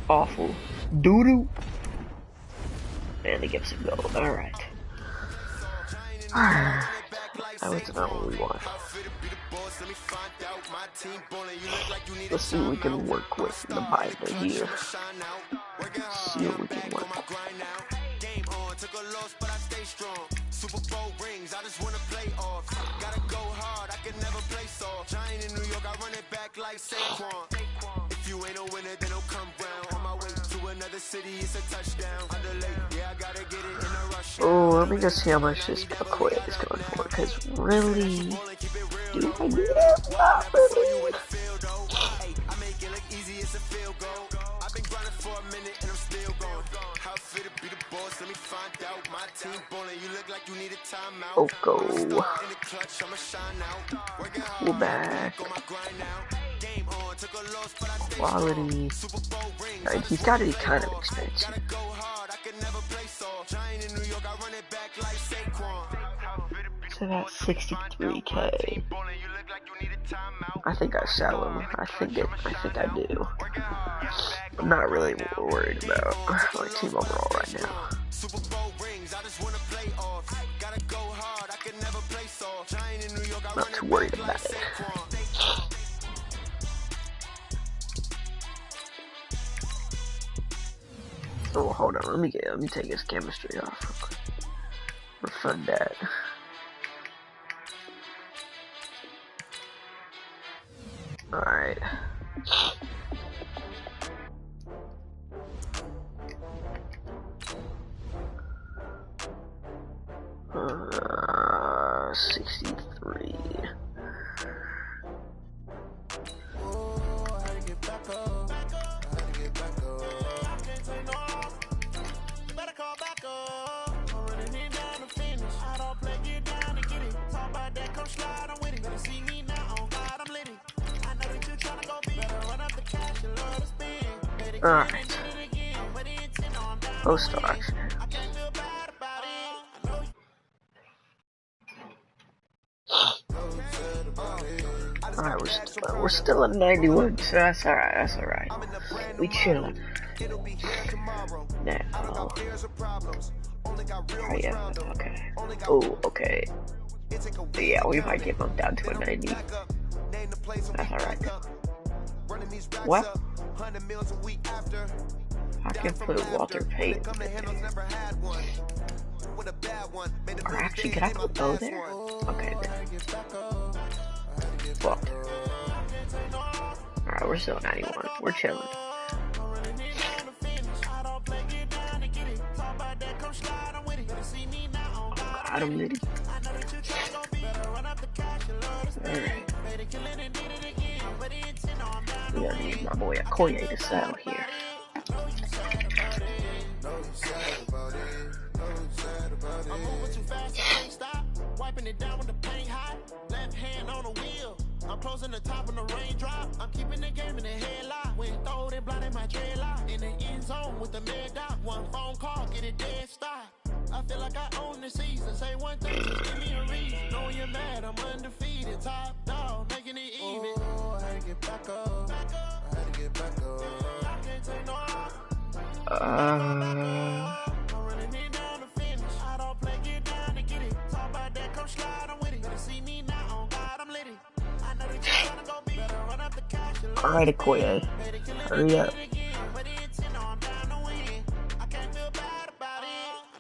Awful. Doo-doo. And they give some gold. Alright. That was not what we want. Let's see what we can work with in the binder here. See what we can work with. Super Bowl rings, I just wanna play off. Gotta go hard, I can never play soft. Giant in New York, I run it back like Saquon. If you ain't a winner, then don't come round. On my way to another city, it's a touchdown. Underlay, yeah, I gotta get it in a rush. Oh, let me just see how much this Okoye is going for. Because really, do I need it? Not really. I make it look easy, it's a field goal. Oh, go. We're back. Quality. Alright, he's got to be kind of expensive. So that's 63K. I think I sell him. I think I do. I'm not really worried about my team overall right now. Not too worried about it. Oh, hold on. Let me take his chemistry off real quick. Refund that. Alright. Uh, 63. Alright. Post auction. Alright, we're still at 91, so that's alright, that's alright. We chillin'. Now. Oh yeah, okay. Oh, okay. Yeah, we might get bumped down to a 90. That's alright. What? I can put Walter Payton. Or actually, could I put Bo there? Okay, then. Walter. Alright, we're still 91. We're chilling. Got him, Liddy. Alright. We gotta need my boy Okoye to sell here. Wiping it down with the paint hot. Left hand on the wheel. I'm closing the top of the raindrop. I'm keeping the game in the headlock. When throwed and blinded my dreadlock. In the end zone with the mad dot. One phone call, get it dead stop. I feel like I own the season. Say one thing, just give me a reason. Knowing you're mad, I'm undefeated. Top dog, making it even. Oh, I had to get back up. I had to get back up. I can't take no. I'm running it down to finish. I don't play, get down to get it. Talk about that, come slide, I'm with it. Better see me now, on God, I'm litty. I know that you're trying to go big. Better run up the cash. Alright, Okoye. Hurry up. I can't feel bad about it.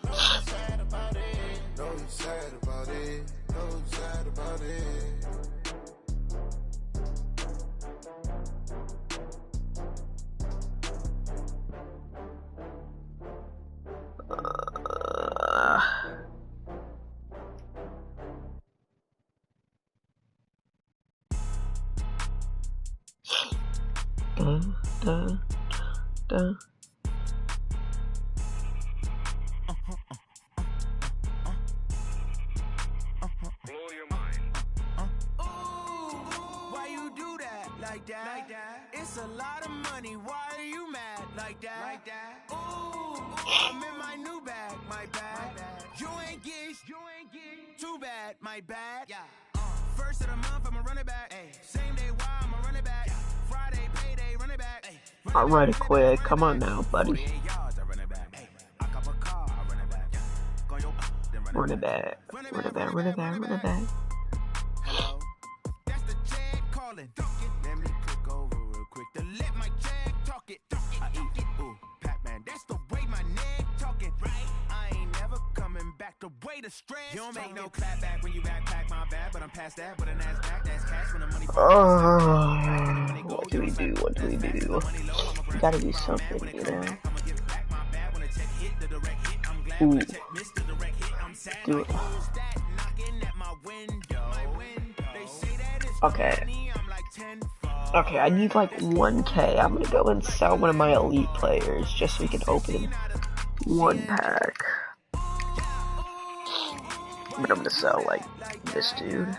I know you're sad about it. Know you're sad about it. Know you're sad about it. Blow your mind. Why you do that? Like that? It's a lot of money. Why are you mad? Like that? Ooh, I'm in my new bag. My bad. You ain't get. Too bad. My bad. Yeah. First of the month, I'ma run it back. Same day, why I'ma run it back. Friday, payday, run it back. Alright, Okoye, come on now, buddy. Run it back. Run it back, run it back, run it back. Hello? That's the jag calling. Let me click over real quick to let my jag talk it. I eat it. Ooh, Pac-Man, that's the way my neck talking. Right? I ain't never coming back the way the stress. You don't make no clap back when you backpack my bad, but I'm past that. But a NASDAQ, that's cash when the money. What do we do? What do we do? We gotta do something, you know? Ooh. Do it. Okay. Okay, I need like 1K. I'm gonna go and sell one of my elite players just so we can open 1 pack. But I'm gonna sell like this dude.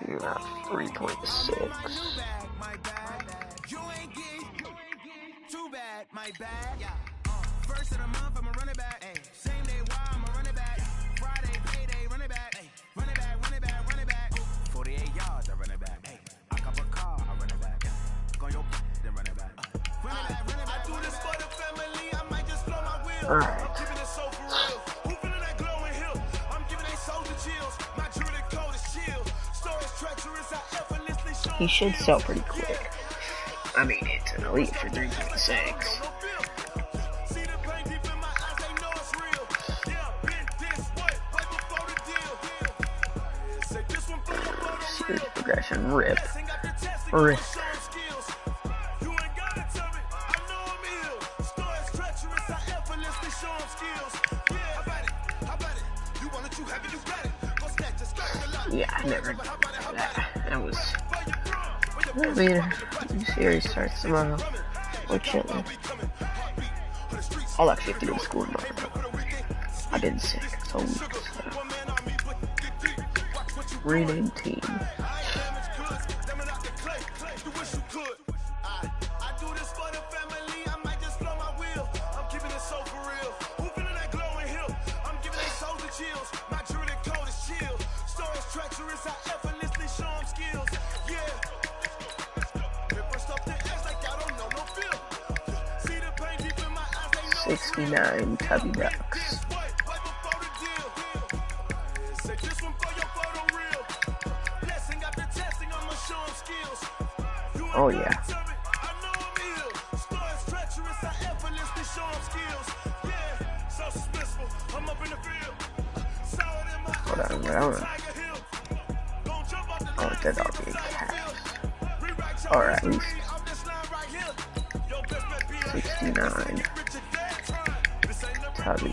You got 3.6. First of the month, I'm a running back. Same day, why I'm a running back. Friday, payday, running back. Running back, running back, running back. 48 yards, I run it back. I cop a car, I run it back. Go your then run it back. Running back, running back. I do this for the family. I might just blow my wheel. I'm giving it so for real. Who feeling that glowing hill? I'm giving they soldier chills. My jewelry code is chill. Stories treacherous, I effortlessly show. He should sell pretty quick. I mean, it's an elite for 3.6. Series progression, rip. Rip. Yeah, I never did that. That was... I mean, the series starts tomorrow. We're chilling. I'll actually have to go to school tomorrow. I've been sick, so rename team. $69 Tubby Ducks. Oh yeah. Hold on, bro. Oh, that ought to be caps. Or at least 69 Tubby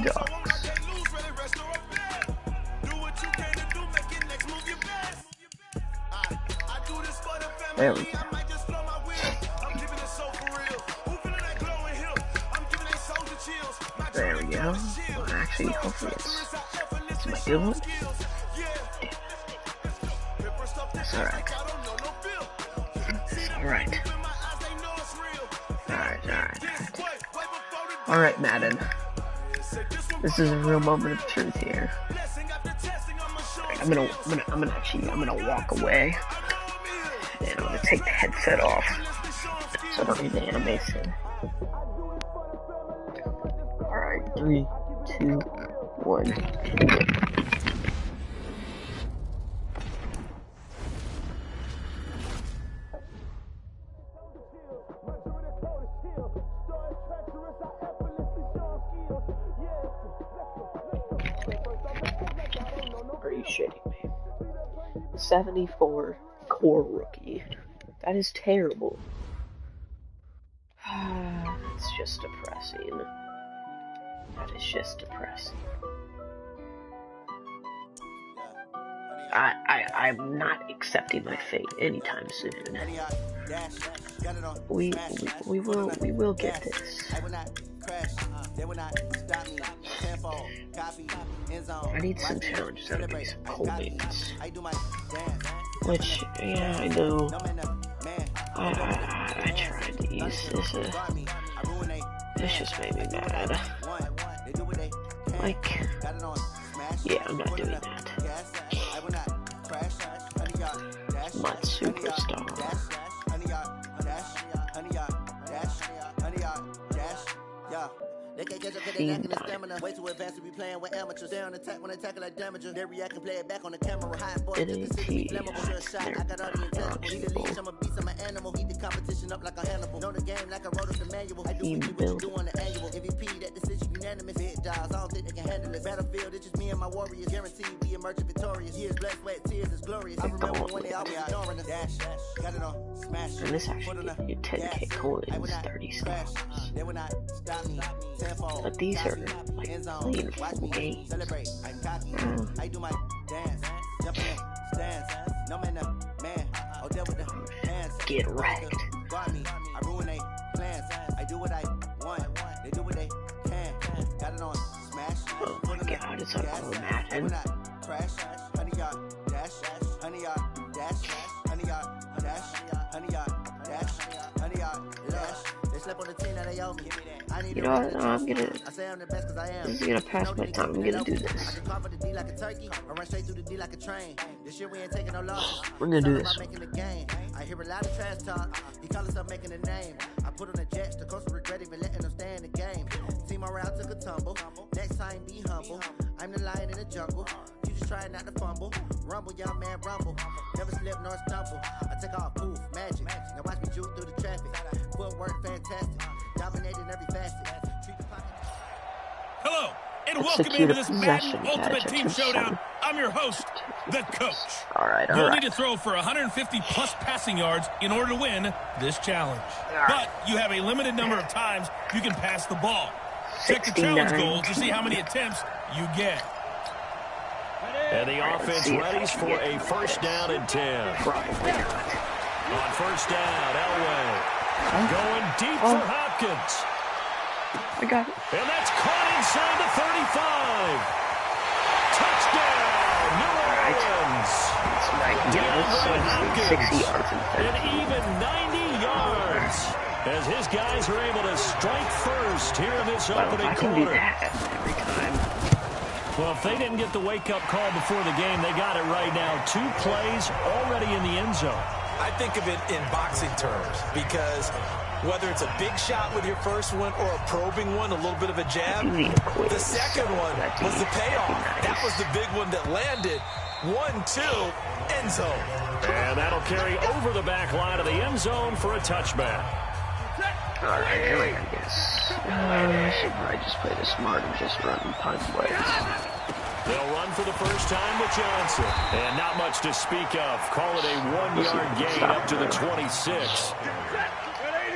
Ducks. There we go. There we go. Well, actually, hopefully it's my good one. It's alright. It's alright. Alright, Madden. This is a real moment of truth here. I'm gonna walk away. And I'm gonna take the headset off so I don't need the animation. Alright, 3, 2, 1. Are you shitting me? 74 core rookie. That is terrible. It's just depressing. That is just depressing. I'm not accepting my fate anytime soon. We will get this. I need some challenges out of these opponents. Which, yeah, I know. I tried to use this. This just made me mad. Like, yeah, I'm not doing that. My superstar. They can't catch up because they lacking the stamina. Way too advanced to be playing with amateurs. Stay on attack when attack like damager. They react and play it back on the camera. High and forth, just to be flammable. Sure shot, I got all the intangible. He the leash, I'm a beast, I'm an animal. Heat the competition up like a Hannibal. Know the game like I wrote up the manual. I do what you do on the annual. MVP, that decision unanimous. Hit jobs, I don't think they can handle it. Battlefield, it's just me and my warriors. Guaranteed we emerge victorious. Years, blood, sweat, tears, is glorious. I remember when they always ignoring us. Dash, got it on, smash. And this actually gives you 10k coins, 30 stars. They will not stop me. But these are like playing full games. I do my dance, jump in stance. No man, man. Oh, there with the hands. Get wrecked. I ruin they plans. I do what I want. They do what they can. Got it on smash. Oh my god, it's on Madden. Crash. Honey yard dash. Honey yard dash. Honey yard dash. Honey yard dash. Honey yard dash. They slept on the team that they owe me. You know what? No, I'm gonna. This is gonna pass my time. I'm gonna do this. We're gonna do this. I hear a lot of trash talk. He call himself making a name. I put on the jets. The coach regret even letting them stay in the game. Team morale took a tumble. Next time, be humble. I'm the lion in the jungle. You just trying not to fumble. Rumble, young man, rumble. Never slip nor stumble. I take off, poof, magic. Now watch me juke through the traffic. Footwork, fantastic. Dominating every facet. Hello, and welcome into this Madden Ultimate Team Showdown. I'm your host, the coach. You'll need to throw for 150-plus passing yards in order to win this challenge. But you have a limited number of times you can pass the ball. Check the challenge goal to see how many attempts you get. And the offense readies for a first down and 10. On first down, Elway going deep for Hopkins. I got it. And that's caught inside the 35. Touchdown, New Orleans. That's right. Yeah, 60 yards and even 90 yards as his guys are able to strike first here in this opening I can do that every time. Well, if they didn't get the wake-up call before the game, they got it right now. 2 plays already in the end zone. I think of it in boxing terms because whether it's a big shot with your first one or a probing one, a little bit of a jab, the second one was the payoff. That was the big one that landed. 1-2, end zone. And that'll carry over the back line of the end zone for a touchback. All right, here we go, I guess. I should probably just play this smart and just run punt plays. They'll run for the first time with Johnson. And not much to speak of. Call it a 1-yard gain up to the 26.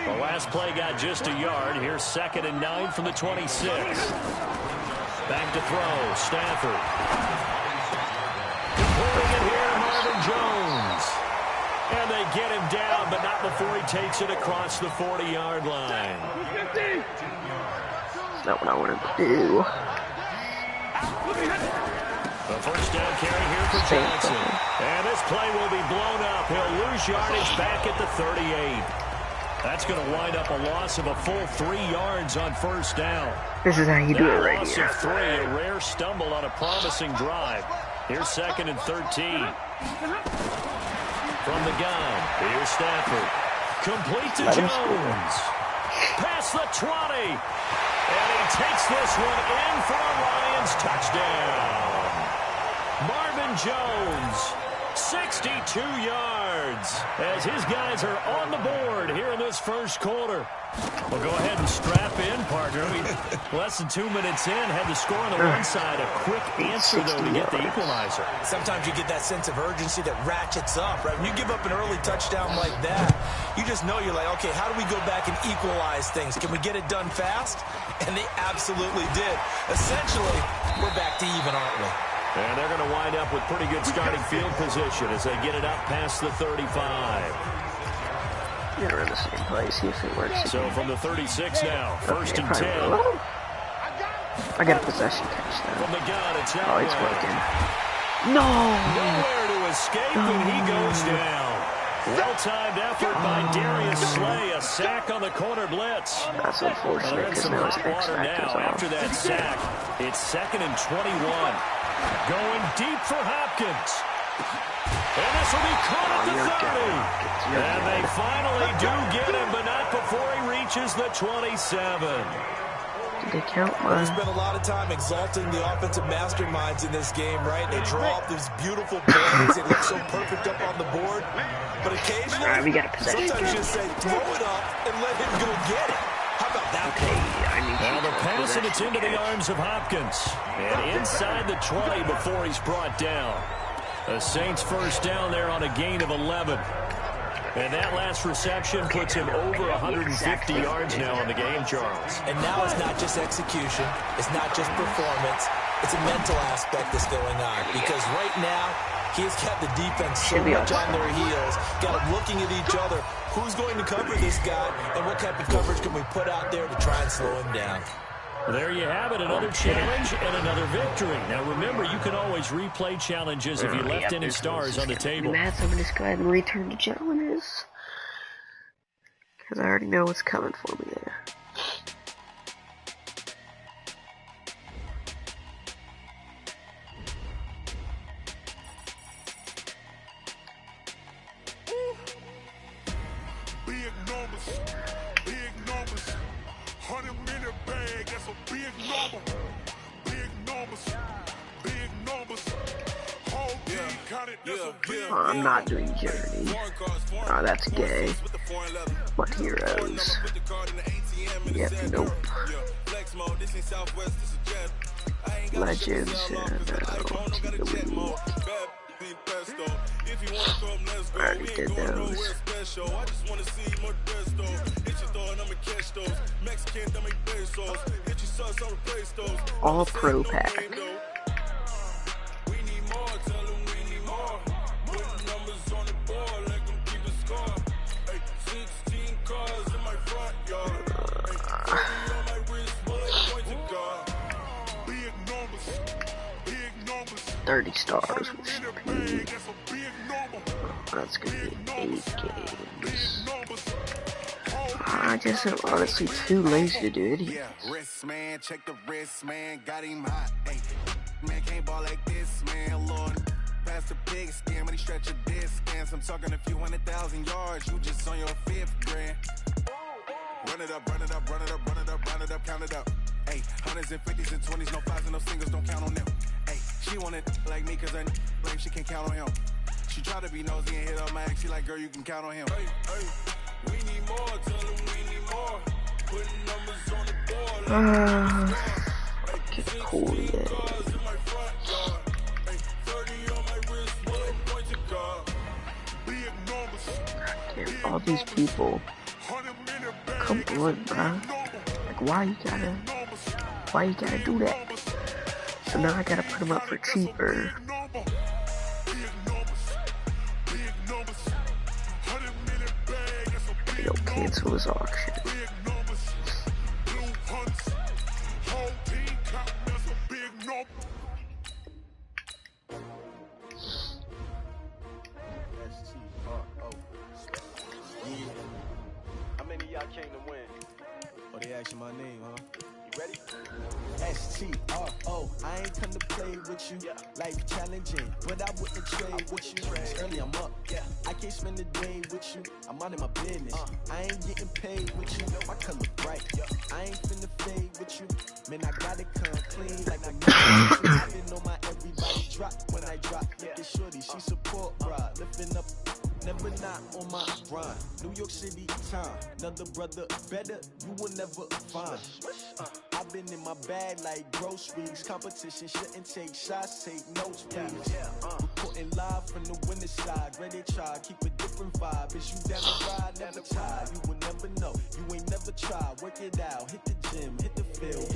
The last play got just a yard. Here's 2nd and 9 from the 26. Back to throw, Stafford. Completing it here, Marvin Jones. And they get him down, but not before he takes it across the 40-yard line. That's not what I wanted to do. The first down carry here for Johnson. And this play will be blown up. He'll lose yardage back at the 38. That's going to wind up a loss of a full 3 yards on first down. This is how you do it right here. Loss of 3, a rare stumble on a promising drive. Here's 2nd and 13. From the gun, here's Stafford. Complete to Jones. Past the 20. And he takes this one in for a Lions touchdown. Marvin Jones, 62 yards, as his guys are on the board here in this first quarter. Well, go ahead and strap in, partner. Less than 2 minutes in, had the score on the one side. A quick answer, though, to get the equalizer. Sometimes you get that sense of urgency that ratchets up, right? When you give up an early touchdown like that, you just know you're like, okay, how do we go back and equalize things? Can we get it done fast? And they absolutely did. Essentially, we're back to even, aren't we? And they're going to wind up with pretty good starting field position as they get it up past the 35. I'm gonna run the same play, see if it works. So from the 36 now, 1st and 10. I got a possession touchdown. From the gun, it's oh, it's working. No! Nowhere to escape, and he goes down. Well-timed effort by Darius Slay, a sack on the corner blitz. That's unfortunate because now it's water now after that sack. It's 2nd and 21. Going deep for Hopkins. And this will be caught at the 30. And they finally do get him, but not before he reaches the 27. Did they count mine? There's been a lot of time exalting the offensive masterminds in this game, right? They draw up these beautiful plays. It looks so perfect up on the board. But occasionally, we got a possession. Sometimes you just say, throw it up and let him go get it. How about that? Okay, now the pass, and it's into the arms of Hopkins. And inside the 20 before he's brought down. The Saints first down there on a gain of 11. And that last reception puts him over 150 yards now in the game, Charles. And now it's not just execution. It's not just performance. It's a mental aspect that's going on. Because right now, he has kept the defense so much on their heels. Got them looking at each other. Who's going to cover this guy, and what type of coverage can we put out there to try and slow him down? There you have it, another challenge and another victory. Now remember, you can always replay challenges if you left any stars on the table. Matt, I'm just go ahead and return to challenges. Because I already know what's coming for me there. I'm not doing Journey. Oh, that's gay. What heroes? Yep, nope. Legends, I already did those. All Pro Pack. $30 with speed. That's gonna be 8 games. I just am honestly too lazy to do it. Wrist man, check the wrist man, got him hot. Ay, man can't ball like this, man. Lord, past the big scam, but he stretch a distance. I'm talking a few 100,000 yards. You just on your 5th grand. Run it up, run it up, run it up, run it up, run it up, count it up. Ay, 100s and 50s and 20s, no 5s and no singles, don't count on them. Ay, she want it like me, cause her blame she can't count on him. She try to be nosy and hit up my ex, she like, girl, you can count on him. Hey, hey, we need more, tell them we need more. Putting numbers on the board. Fucking cool, yeah. Damn, all these people. Come on, bro. Like, why you gotta do that? So now I gotta put them up for cheaper. Yo, cancel this auction. How many of y'all came to win? Oh, they asking my name, huh? You ready? S-T-R-O, I ain't come to play with you. Life challenging, but I wouldn't trade with you. It's early, I'm up. I can't spend the day with you. I'm out of my business. I ain't getting paid with you. My color bright. I ain't finna fade with you. Man, I gotta come clean like I'm I been on my everybody drop when I drop. Look at shorty, she support ride. Lifting up, never not on my grind. New York City time, another brother better, you will never find. I've been in my bag like groceries. Competition shouldn't take shots, take notes, please. Reporting live from the winter side. Ready to try, keep a different vibe. Is you down the ride, never tired. You will never know, you ain't never tried. Work it out, hit the gym, hit the field.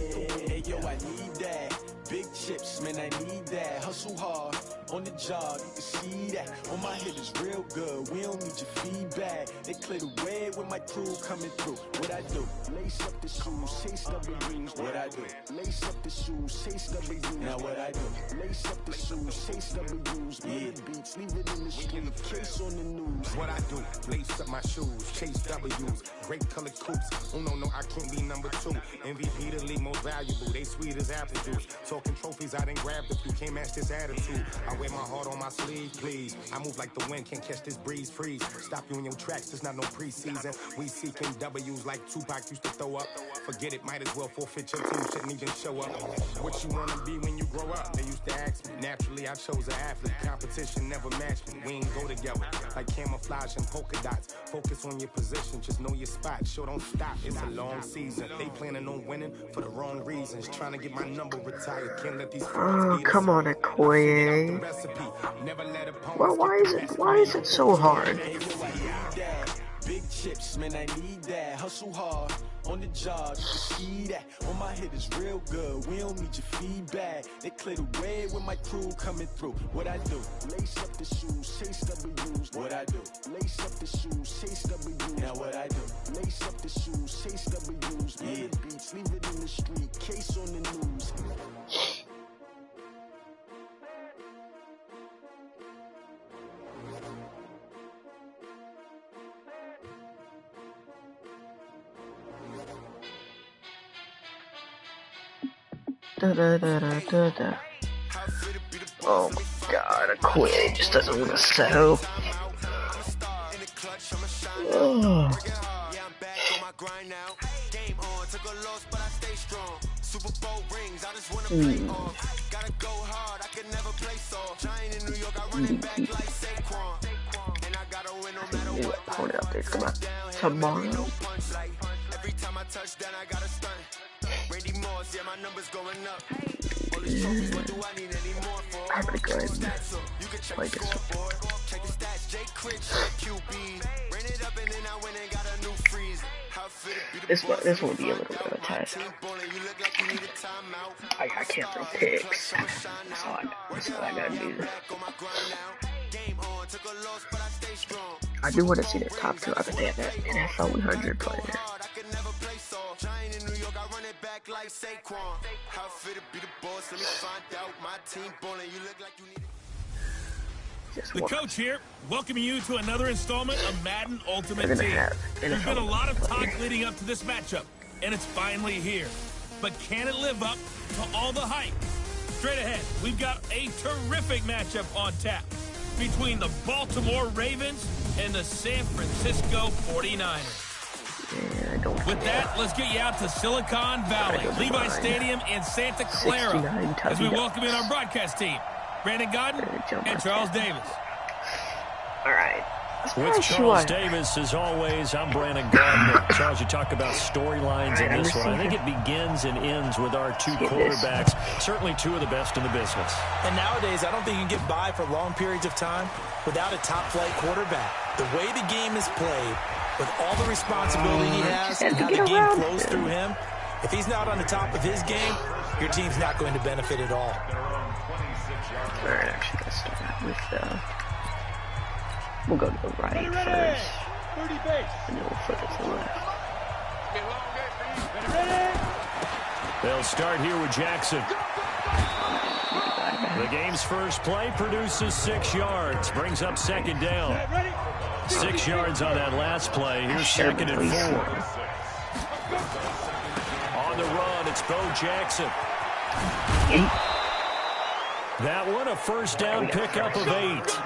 Hey yo, I need that. Big chips, man, I need that. Hustle hard, on the job, you can see that. On my head is real good, we don't need your feedback. They clear the way with my crew coming through. What I do? Lace up the shoes, chase W's. What I do? Lace up the shoes, chase W's. Now what I do? Lace up the shoes, chase W's. Yeah, beats, leave it in the street, case on the news. What I do? Lace up my shoes, chase W's. Great color coops. Oh no, I can't be number 2. MVP the league most valuable. They sweet as apple juice. Talking trophies, I didn't grab the few. Can't match this attitude. I wear my heart on my sleeve, please. I move like the wind, can't catch this breeze, freeze. Stop you in your tracks, there's not no preseason. We seeking W's like Tupac used to throw up. Forget it, might as well forfeit your team, shouldn't even show up. What you wanna be when you grow up? They used to ask me. Naturally, I chose an athlete. Competition never matched me. We ain't go together. Like camouflage and polka dots. Focus on your position, just know your spot. Show don't stop, it's a long season. They planning on winning for the wrong reasons. Trying to get my number retired. Can't let these come on, Okoye. Never let Well, why is it so hard? Big chips, man, I need that. Hustle hard on the job, you can see that. On my head is real good, we don't need your feedback. They clear the way with my crew coming through. What I do? Lace up the shoes, chase W's. What I do? Lace up the shoes, chase W's. Now what I do? Lace up the shoes, chase W's. Yeah, beats, leave it in the street, case on the news. Oh my god, a quit just doesn't want to settle. Oh. New opponent out there come out tomorrow. I'm gonna go ahead and play this one. This will be a little bit of a test. I can't throw picks. That's all I gotta do. I do want to see the top two. I bet they have that NFL 100 player. The coach here, welcoming you to another installment of Madden Ultimate Team. There's been a lot of talk leading up to this matchup, and it's finally here. But can it live up to all the hype? Straight ahead, we've got a terrific matchup on tap between the Baltimore Ravens and the San Francisco 49ers. With that, let's get you out to Silicon Valley, Levi Stadium in Santa Clara, as we welcome in our broadcast team, Brandon Godden and Charles Davis. All right. With Charles Davis, as always, I'm Brandon Godden. Charles, you talk about storylines in this one. I think it begins and ends with our two quarterbacks, certainly two of the best in the business. And nowadays, I don't think you can get by for long periods of time without a top-flight quarterback. The way the game is played, with all the responsibility he has and how the game flows through him, if he's not on the top of his game, your team's not going to benefit at all. All right, actually, let's start out with, we'll go to the right first, and then we'll flip it to the left. They'll start here with Jackson. The game's first play produces 6 yards, brings up second down. 6 yards on that last play. Here's second and 4. On the run, it's Bo Jackson. That one, a first down pickup of 8.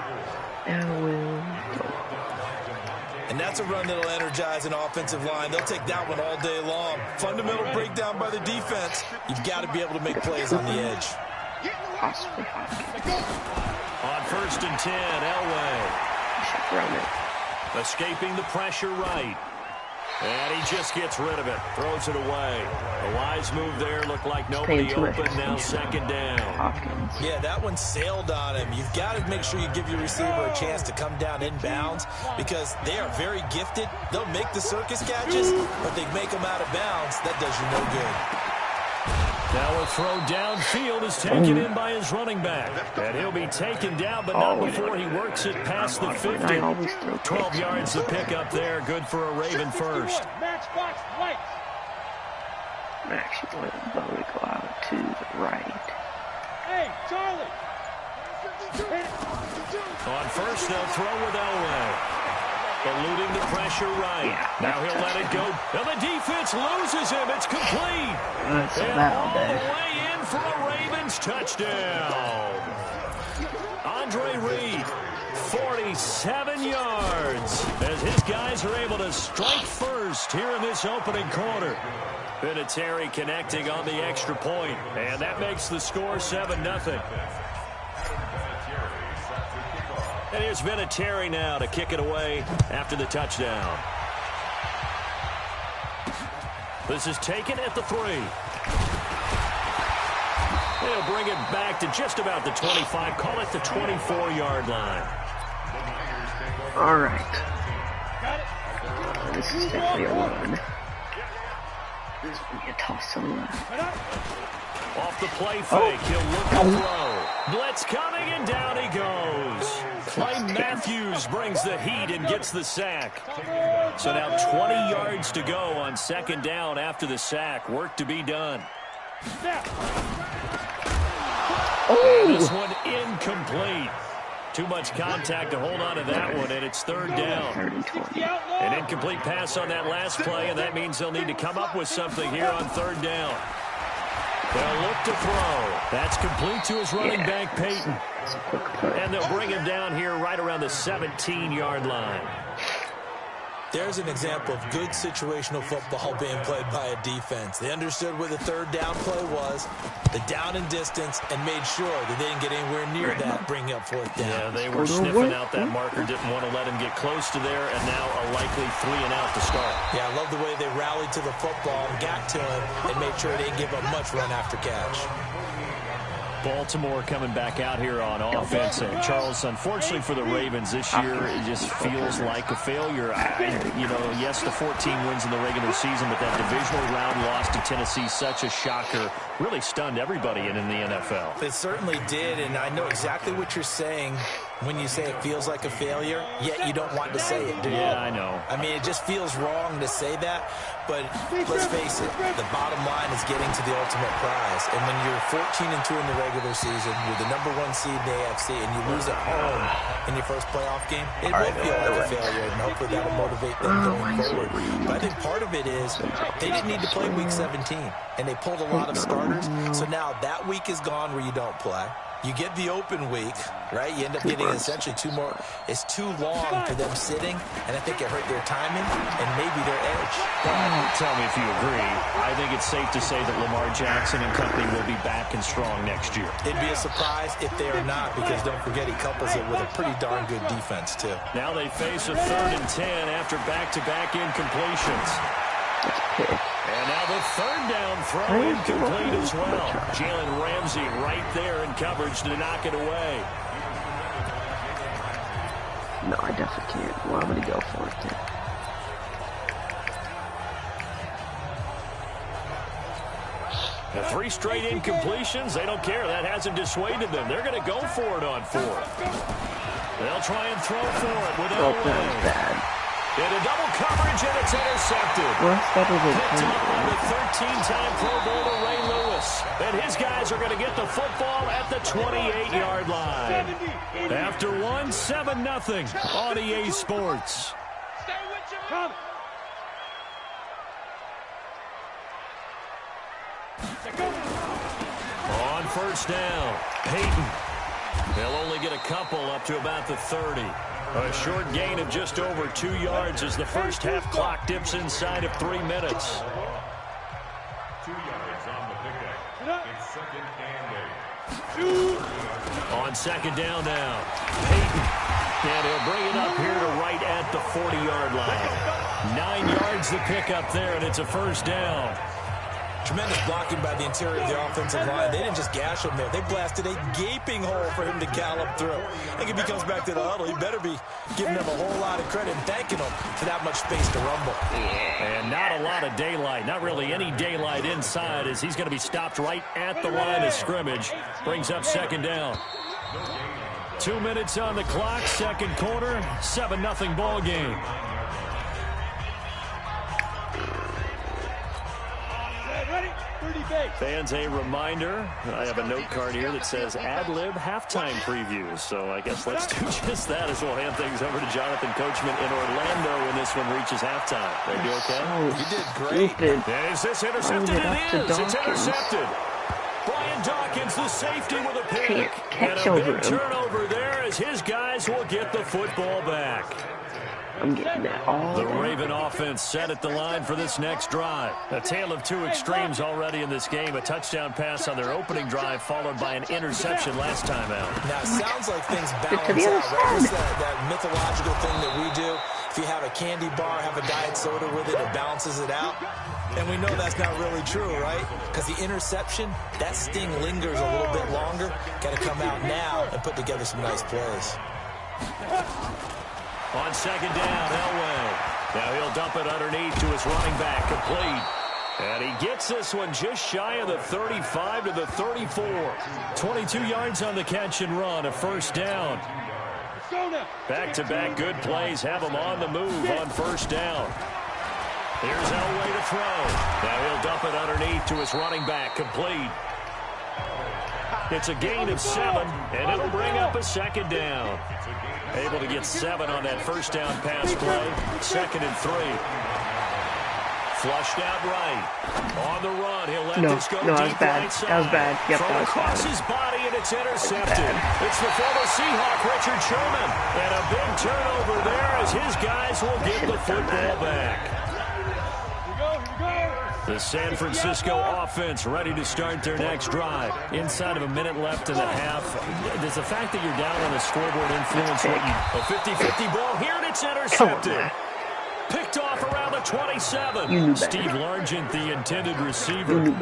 And that's a run that'll energize an offensive line. They'll take that one all day long. Fundamental breakdown by the defense. You've got to be able to make plays on the edge. On first and 10, Elway. Escaping the pressure right. And he just gets rid of it. Throws it away. A wise move there. Looked like nobody open. Now second down. Yeah, that one sailed on him. You've got to make sure you give your receiver a chance to come down inbounds because they are very gifted. They'll make the circus catches, but they make them out of bounds. That does you no good. Now a throw downfield is taken in by his running back. And he'll be taken down, but not before he works it past the 50. 12 yards to pick up there. Good for a Raven first. I'm actually letting Bowie go out to the right. Hey, Charlie! On first, they'll throw with Elway. Eluding the pressure right. Yeah, now he'll let it go. And the defense loses him. It's complete. And all the way in for a Ravens touchdown. Andre Reed, 47 yards. As his guys are able to strike first here in this opening quarter. Vinatieri connecting on the extra point. And that makes the score 7-0. And here's Vinatieri now to kick it away after the touchdown. This is taken at the 3. They'll bring it back to just about the 25. Call it the 24-yard line. All right. this is definitely a run. This is going to be a toss to the left. Off the play fake, he'll look to throw. Blitz coming, and down he goes. Clay Matthews brings the heat and gets the sack. So now 20 yards to go on second down after the sack. Work to be done. And this one incomplete. Too much contact to hold on to that one, and it's third down. An incomplete pass on that last play, and that means they'll need to come up with something here on third down. They'll look to throw. That's complete to his running back, Peyton. And they'll bring him down here right around the 17-yard line. There's an example of good situational football being played by a defense. They understood where the third down play was, the down and distance, and made sure that they didn't get anywhere near that, bringing up fourth down. Yeah, they were sniffing out that marker, didn't want to let him get close to there, and now a likely 3 and out to start. Yeah, I love the way they rallied to the football and got to him and made sure they didn't give up much run after catch. Baltimore coming back out here on offense. And Charles, unfortunately for the Ravens this year, it just feels like a failure. Yes, the 14 wins in the regular season, but that divisional round loss to Tennessee, such a shocker, really stunned everybody in the NFL. It certainly did, and I know exactly what you're saying when you say it feels like a failure, yet you don't want to say it, do you? Yeah, I know. I mean, it just feels wrong to say that, but let's face it, the bottom line is getting to the ultimate prize. And when you're 14-2 in the regular season, you're the #1 seed in the AFC, and you lose at home in your first playoff game, it will feel like a failure, and hopefully that'll motivate them going forward. But I think part of it is they didn't need to play Week 17, and they pulled a lot of starters, so now that week is gone where you don't play. You get the open week, right? You end up getting essentially 2 more. It's too long for them sitting, and I think it hurt their timing and maybe their edge. Tell me if you agree. I think it's safe to say that Lamar Jackson and company will be back and strong next year. It'd be a surprise if they are not, because don't forget he couples it with a pretty darn good defense, too. Now they face a 3rd and 10 after back-to-back incompletions. And now the 3rd down throw incomplete as well. Jalen Ramsey right there in coverage to knock it away. No, I definitely can't. Well, I'm going to go for it, too. The 3 straight incompletions, they don't care. That hasn't dissuaded them. They're going to go for it on 4th. They'll try and throw for it with Elway. Bad. Into double coverage, and it's intercepted. Picked up by the 13-time Pro Bowler Ray Lewis. And his guys are going to get the football at the 28-yard line. After 1, 7-0 on EA Sports. On first down, Peyton. They'll only get a couple up to about the 30. A short gain of just over 2 yards as the first half clock dips inside of 3 minutes. 2 yards on the pickup. It's 2nd and 8. On second down now, Peyton. And he'll bring it up here to right at the 40-yard line. 9 yards the pickup there, and it's a first down. Tremendous blocking by the interior of the offensive line. They didn't just gash him there. They blasted a gaping hole for him to gallop through. I think if he comes back to the huddle, he better be giving them a whole lot of credit and thanking them for that much space to rumble. And not a lot of daylight. Not really any daylight inside as he's going to be stopped right at the line of scrimmage. Brings up second down. 2 minutes on the clock, second quarter, 7-0 ball game. Fans, a reminder, I have a note card here that says ad-lib halftime previews. So I guess let's do just that as we'll hand things over to Jonathan Coachman in Orlando when this one reaches halftime. They do okay? You did great. And is this intercepted? It is. It's intercepted. Brian Dawkins, the safety, with a pick. And a big turnover there as his guys will get the football back. I'm getting that all The Raven offense set at the line for this next drive. A tale of 2 extremes already in this game. A touchdown pass on their opening drive, followed by an interception last time out. Now, it sounds like things balance out, right? It's that mythological thing that we do. If you have a candy bar, have a diet soda with it, it balances it out. And we know that's not really true, right? Because the interception, that sting lingers a little bit longer. Got to come out now and put together some nice plays. On second down, Elway. Now he'll dump it underneath to his running back, complete. And he gets this one just shy of the 35 to the 34. 22 yards on the catch and run, a first down. Back-to-back good plays have him on the move on first down. Here's Elway to throw. Now he'll dump it underneath to his running back, complete. It's a gain of 7, and it'll bring up a second down. Able to get 7 on that first down pass play. 2nd and 3. Flushed out right. On the run, he'll let this go deep right side. That was bad. Yep, that was across his body, and it's intercepted. It's the former Seahawk, Richard Sherman. And a big turnover there as his guys will get the football back. The San Francisco offense ready to start their next drive. Inside of a minute left in the half. Does the fact that you're down on the scoreboard influence what you... A 50-50 ball here, and it's intercepted. Picked off around the 27. Steve Largent, the intended receiver.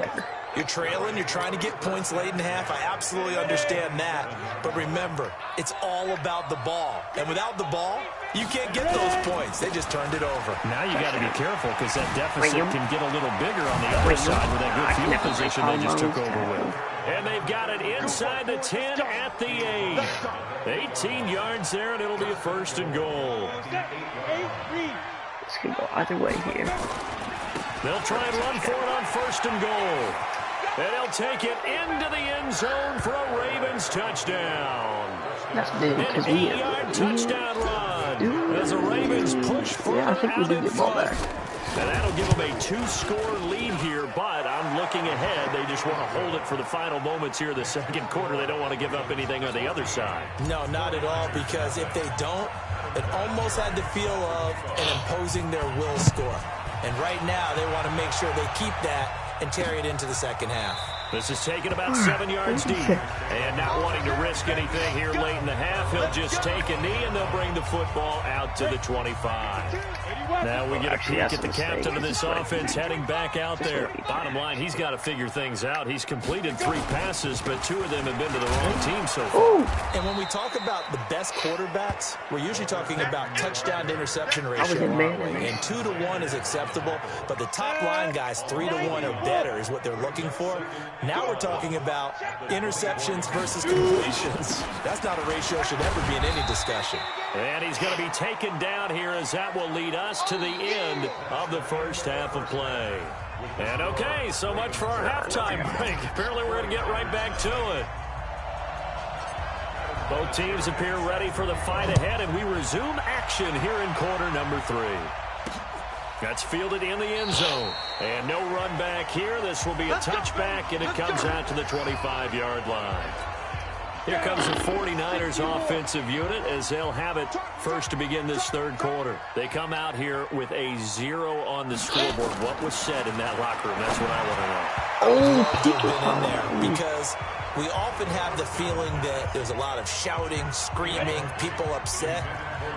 You're trailing, you're trying to get points late in half. I absolutely understand that. But remember, it's all about the ball. And without the ball, you can't get those points. They just turned it over. Now you got to be careful because that deficit can get a little bigger on the other side with that good field position they just took over with. And they've got it inside the 10 at the 8. 18 yards there, and it'll be a 1st and goal. This could go either way here. They'll try and run for it on 1st and goal. And they'll take it into the end zone for a Ravens touchdown. That's big because we An 8-yard touchdown run as the Ravens push for I think we did get ball back. And that'll give them a 2-score lead here, but I'm looking ahead. They just want to hold it for the final moments here of the 2nd quarter. They don't want to give up anything on the other side. No, not at all, because if they don't, it almost had the feel of an imposing their will score. And right now, they want to make sure they keep that and carry it into the 2nd half. This is taken about 7 yards deep. And not wanting to risk anything here late in the half, he'll just take a knee, and they'll bring the football out to the 25. Now we get a peek at the captain of this offense heading back out there. Bottom line, he's got to figure things out. He's completed 3 passes, but 2 of them have been to the wrong team so far. And when we talk about the best quarterbacks, we're usually talking about touchdown to interception ratio. And 2 to 1 is acceptable, but the top line guys, 3 to 1 or better is what they're looking for. Now we're talking about interceptions versus completions. That's not a ratio should ever be in any discussion. And he's going to be taken down here as that will lead us to the end of the first half of play. And okay, so much for our halftime break. Apparently we're going to get right back to it. Both teams appear ready for the fight ahead, and we resume action here in quarter number 3. That's fielded in the end zone. And no run back here. This will be a touchback, and it comes out to the 25-yard line. Here comes the 49ers offensive unit as they'll have it first to begin this 3rd quarter. They come out here with a 0 on the scoreboard. What was said in that locker room? That's what I want to know. In there because we often have the feeling that there's a lot of shouting, screaming, people upset.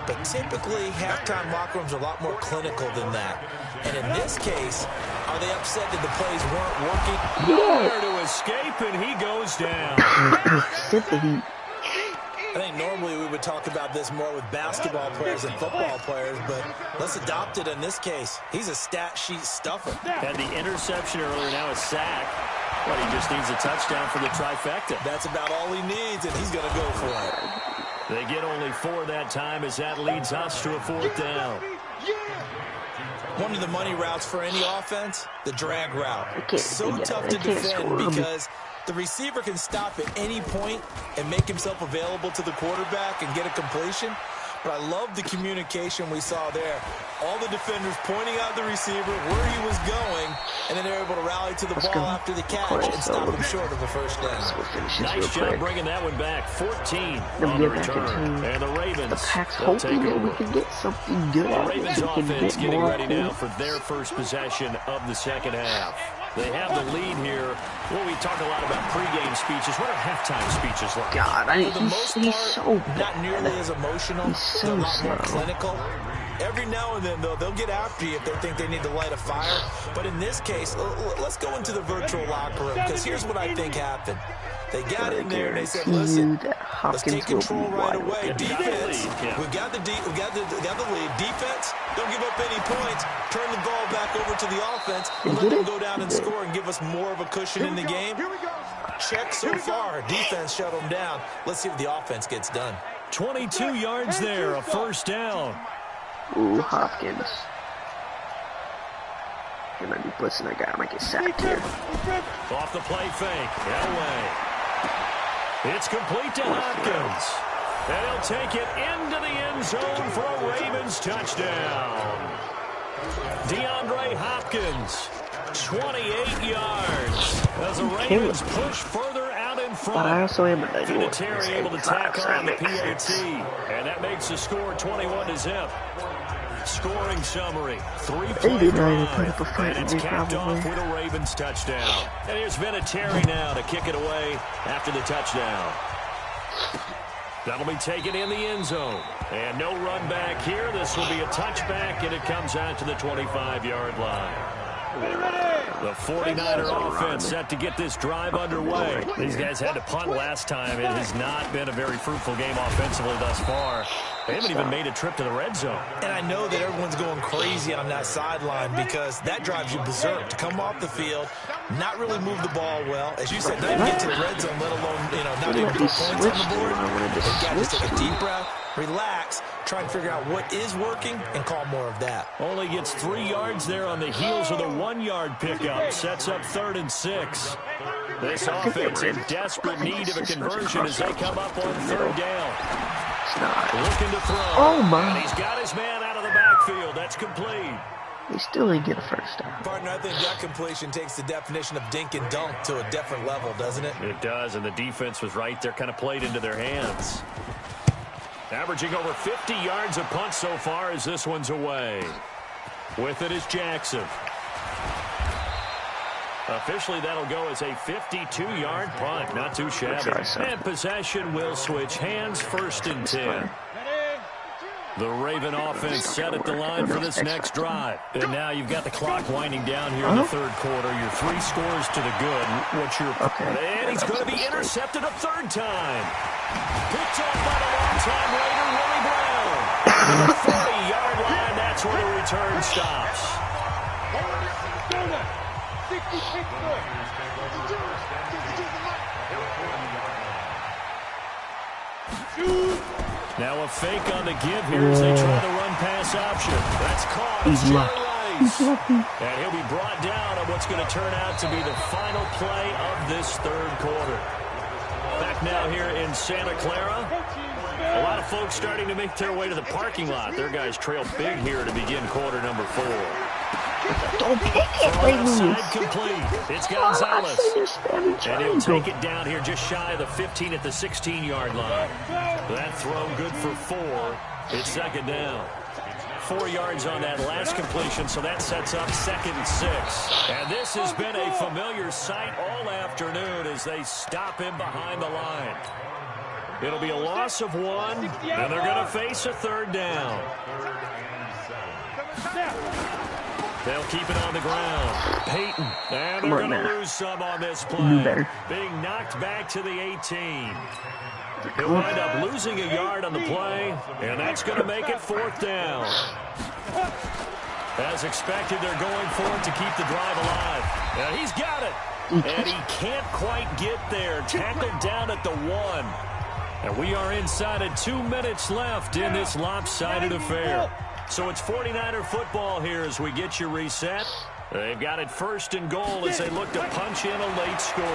But typically, halftime locker rooms are a lot more clinical than that. And in this case, are they upset that the plays weren't working? Nowhere to escape, and he goes down. I think normally we would talk about this more with basketball players and football players, but let's adopt it in this case. He's a stat sheet stuffer. Had the interception earlier, now a sack. But he just needs a touchdown for the trifecta. That's about all he needs, and he's going to go for it. They get only 4 that time as that leads us to a 4th down. One of the money routes for any offense, the drag route. So tough to defend because the receiver can stop at any point and make himself available to the quarterback and get a completion. But I love the communication we saw there. All the defenders pointing out the receiver, where he was going, and then they're able to rally to the ball after the catch and stop him short of a first down. Nice job bringing that one back. 14 on the return. And the Ravens, they'll take over. We can get something good the Ravens offense getting ready now for their first possession of the 2nd half. They have the lead here. Well, we talk a lot about pregame speeches. What are halftime speeches like? God, he's so bad. Not nearly as emotional. He's so more clinical. Every now and then, though, they'll get after you if they think they need to light a fire. But in this case, let's go into the virtual locker room, because here's what I think happened. They got in there and they said, listen, let's take control right away. Defense, we've got the lead. Defense, don't give up any points. Turn the ball back over to the offense and let them go down and score and give us more of a cushion in the game. Check so far. Defense shut them down. Let's see what the offense gets done. 22 yards there, a first down. Ooh, Hopkins. Gonna be blitzing that guy. I might get sacked here. Off the play fake. Elway. It's complete to Hopkins. And he'll take it into the end zone for a Ravens touchdown. DeAndre Hopkins, 28 yards. As the Ravens push further out in front. But I also am a Vinatieri able to tack on the PAT. And that makes the score 21-0. Scoring summary, 3-play drive, and it's capped off with a Ravens touchdown. And here's Vinatieri now to kick it away after the touchdown. That'll be taken in the end zone. And no run back here. This will be a touchback, and it comes out to the 25-yard line. The 49er offense set to get this drive underway. These guys had to punt last time. It has not been a very fruitful game offensively thus far. They haven't even made a trip to the red zone. And I know that everyone's going crazy on that sideline because that drives you berserk to come off the field, not really move the ball well. As you said, not even get to the red zone, let alone, not even put points on the board. They've got to just take a deep breath, relax, try and figure out what is working, and call more of that. Only gets 3 yards there on the heels of the 1-yard pickup. Sets up 3rd and 6. This offense in desperate need of a conversion as they come up on 3rd down. Looking to throw. Oh my. And he's got his man out of the backfield. That's complete. He still didn't get a first down. Partner, I think that completion takes the definition of dink and dunk to a different level, doesn't it? It does, and the defense was right there, kind of played into their hands. Averaging over 50 yards a punt so far as this one's away. With it is Jackson. Officially, that'll go as a 52-yard punt. Not too shabby. And possession will switch hands, 1st and 10. The Raven offense set at the line for this next drive. And now you've got the clock winding down here in the 3rd quarter. Your 3 scores to the good. What's your... And he's going to be intercepted a 3rd time. Picked off by the long-time Raider, Willie Brown. The 40-yard line, that's where the return stops. Now a fake on the give here as they try the run-pass option. That's caught. It's Jerry Rice. And he'll be brought down on what's going to turn out to be the final play of this 3rd quarter. Back now here in Santa Clara. A lot of folks starting to make their way to the parking lot. Their guys trail big here to begin quarter number 4. Don't pick it, Ravens. Complete. It's Gonzalez. And he'll take it down here just shy of the 15 at the 16-yard line. That throw good for 4. It's 2nd down. 4 yards on that last completion, so that sets up 2nd and 6. And this has been a familiar sight all afternoon as they stop him behind the line. It'll be a loss of 1, and they're going to face a 3rd down. They'll keep it on the ground. Peyton, and they're going to lose some on this play. Being knocked back to the 18. He'll wind up losing a yard on the play, and that's going to make it 4th down. As expected, they're going for it to keep the drive alive. And he's got it. And he can't quite get there. Tackled down at the 1. And we are inside of 2 minutes left in this lopsided affair. So it's 49er football here as we get you reset. They've got it 1st and goal as they look to punch in a late score.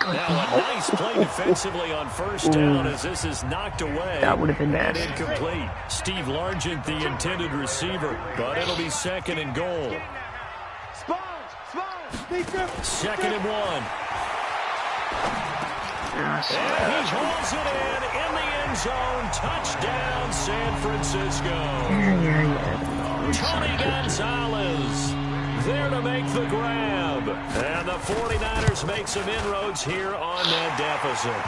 Now a nice play defensively on 1st down as this is knocked away. That would have been and incomplete. Steve Largent, the intended receiver, but it'll be 2nd and goal. 2nd and 1. And he hauls it in the end zone. Touchdown, San Francisco. Tony Gonzalez there to make the grab. And the 49ers make some inroads here on that deficit.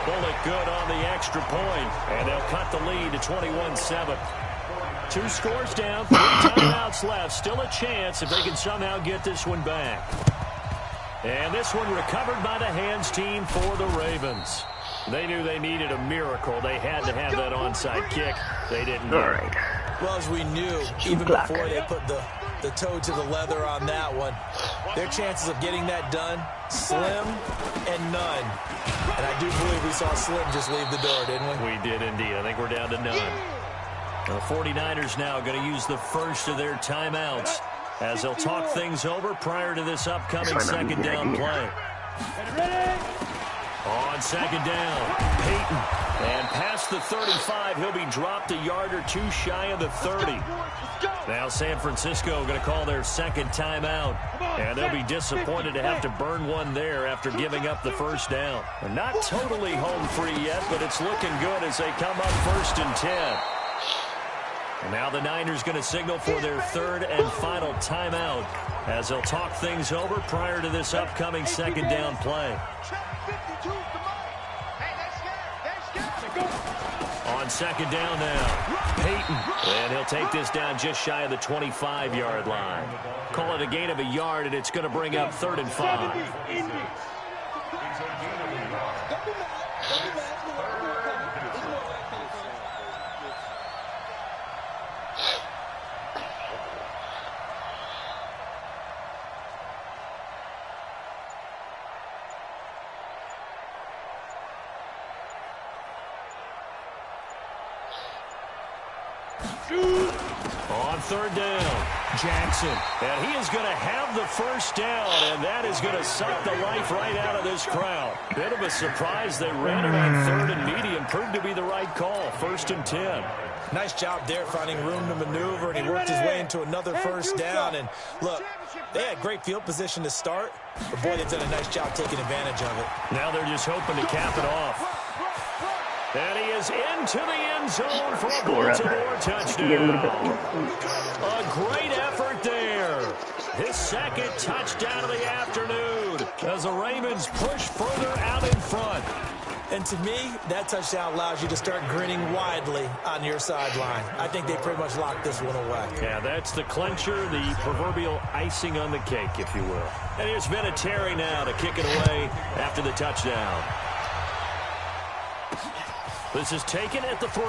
Bullet good on the extra point. And they'll cut the lead to 21-7. 2 scores down, 3 timeouts left. Still a chance if they can somehow get this one back. And this one recovered by the hands team for the Ravens. They knew they needed a miracle. They had to have that onside kick. They didn't get it. Well, as we knew, even before they put the toe to the leather on that one, their chances of getting that done, slim and none. And I do believe we saw Slim just leave the door, didn't we? We did indeed. I think we're down to none. The 49ers now going to use the first of their timeouts as they'll talk things over prior to this upcoming second down play. On second down, Peyton. And past the 35, he'll be dropped a yard or two shy of the 30. Now San Francisco going to call their second timeout. And they'll be disappointed to have to burn one there after giving up the first down. And not totally home free yet, but it's looking good as they come up 1st and 10. And now the Niners going to signal for their third and final timeout as they'll talk things over prior to this upcoming second down play. On second down now, Peyton. And he'll take this down just shy of the 25-yard line. Call it a gain of a yard, and it's going to bring up 3rd and 5. On third down, Jackson. And he is going to have the first down, and that is going to suck the life right out of this crowd. Bit of a surprise they ran it on 3rd and medium. Proved to be the right call. 1st and 10. Nice job there finding room to maneuver, and he worked his way into another first down. And look, they had great field position to start, but boy, they've done a nice job taking advantage of it. Now they're just hoping to cap it off. And he is into the end zone for a Baltimore touchdown. A great effort there. His second touchdown of the afternoon as the Ravens push further out in front. And to me, that touchdown allows you to start grinning widely on your sideline. I think they pretty much locked this one away. Yeah, that's the clincher, the proverbial icing on the cake, if you will. And here's Vinatieri now to kick it away after the touchdown. This is taken at the 3.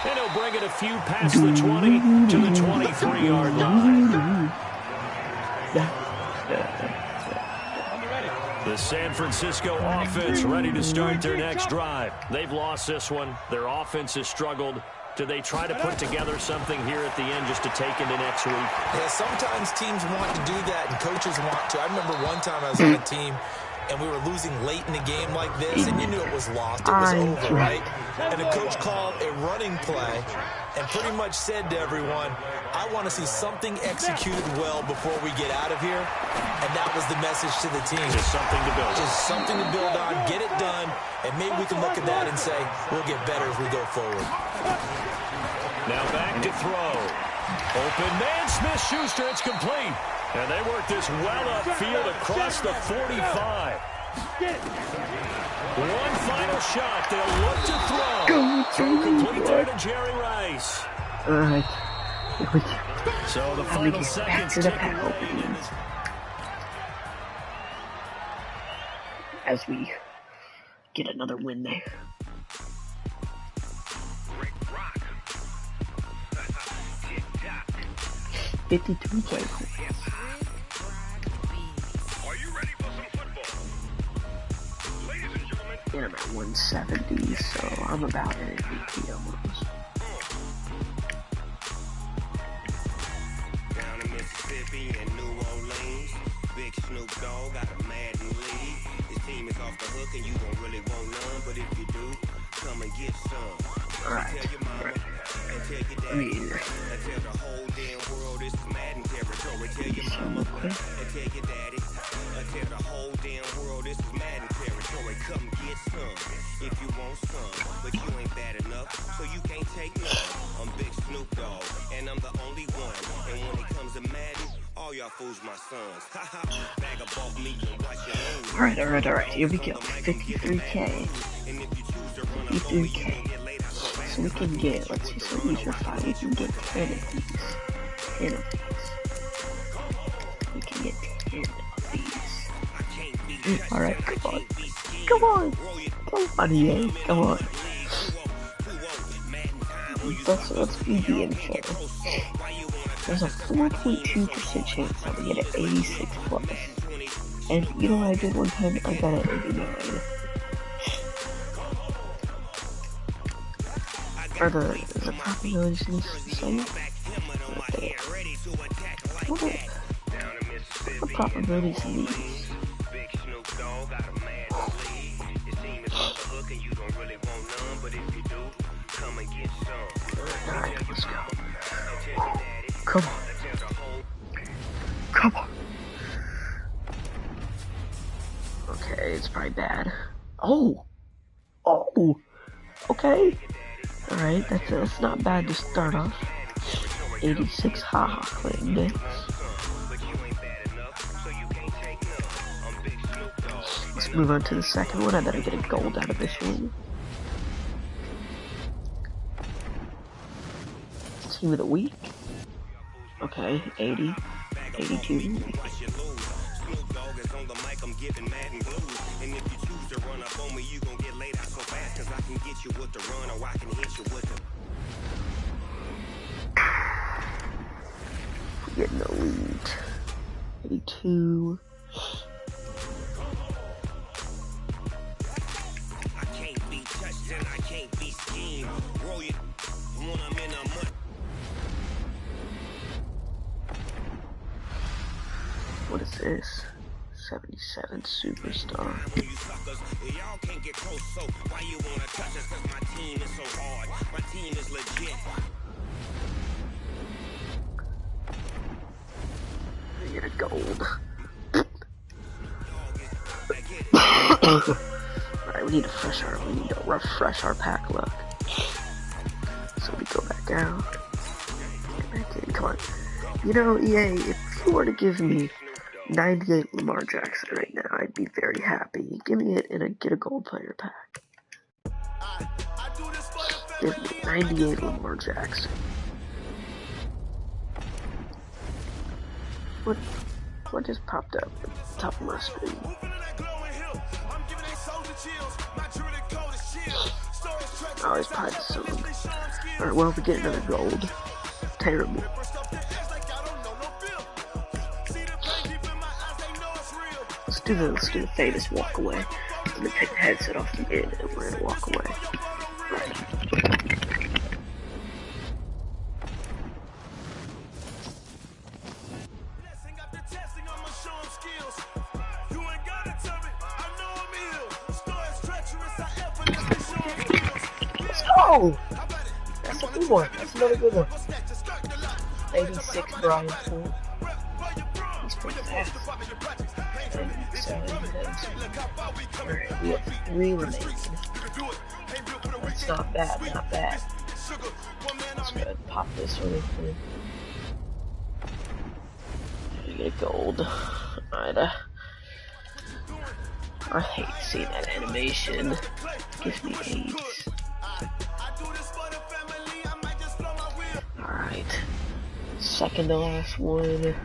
And he'll bring it a few past the 20 to the 23-yard line. The San Francisco offense ready to start their next drive. They've lost this one. Their offense has struggled. Do they try to put together something here at the end just to take into next week? Yeah, sometimes teams want to do that and coaches want to. I remember one time I was on a team and we were losing late in the game like this, and you knew it was lost. It was over, right? And the coach called a running play and pretty much said to everyone, I want to see something executed well before we get out of here. And that was the message to the team. Just something to build on. Just something to build on, get it done, and maybe we can look at that and say, we'll get better as we go forward. Now back to throw. Open man, Smith-Schuster, it's complete. And they work this well upfield across the 45. One final shot. They'll look to throw. So complete there to Jerry Rice. So the final seconds tick away. As we get another win there. 52 points. Are you ready for some football? Ladies and gentlemen. And I'm at 170, so I'm about an MVP almost. Down in Mississippi and New Orleans, Big Snoop Dogg got a Madden league. His team is off the hook and you don't really want none, but if you do, come and get some. Alright. Tell your mama and tell your daddy and tell the whole damn world this is Madden territory. Tell your mama and tell your daddy and tell the whole damn world this is Madden territory. Come get some if you want some, but you ain't bad enough, so you can't take none. I'm Big Snoop Dogg and I'm the only one. And when it comes to Madden, all y'all fools my sons. Bag of off me and watch your own. Alright, here we go. 53K. 53K. So we can get, let's see, so these are 5, we can get 10 of these. 10 of these. We can get Alright, come on. Come on! Come on, EA, come on. Let's be the info. There's a 4.2% chance I'm gonna get an 86 plus. And you know what I did one time? I got an 89. Are the probabilities the same? What are the probabilities in these? Alright, let's go. Come on. Come on. Okay, it's probably bad. Oh! Oh! Okay. Alright, that's not bad to start off. 86, haha, click this. Let's move on to the second one. I better get a gold out of this one. Team of the week. Okay, 80, 82. Getting the lead. 82. What is this? 77 superstar. Y'all can't get close, so why you wanna touch us? 'Cause my team is so hard. My team is legit. I get a gold. Alright, we need to refresh our pack luck. So we go back out. Get back in, come on. You know, EA, if you were to give me 98 Lamar Jackson right now, I'd be very happy. Give me it and get a gold player pack. Give me 98 Lamar Jackson. What just popped up at the top of my screen? Oh, it's probably the song. Alright, well, we get another gold. Terrible. Let's do the famous walk away. I'm gonna take the headset off again and we're gonna walk away. Right. Let's go! That's a good one. That's another good one. 86 Brian Ford. He's pretty fast. Alright, we have 3 remaining. That's not bad, not bad. Let's go ahead and pop this one in. We get a gold. Alright, I hate seeing that animation. Gives me AIDS. Alright. Second to last one.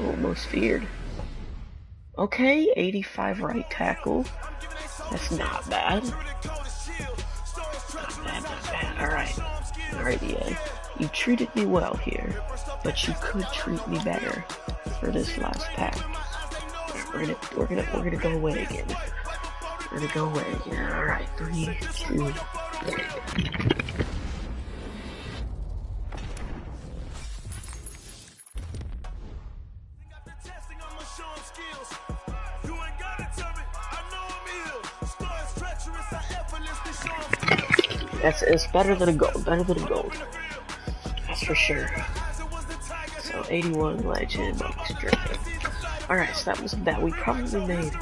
Almost feared. Okay, 85 right tackle. That's not bad. Not bad, not bad. Alright. Alright, EA. You treated me well here, but you could treat me better for this last pack. We're gonna go away again. We're gonna go away again. Alright, 3, 2. It's better than a gold. Better than a gold. That's for sure. So 81 legend extra. Alright, so that was that. We probably made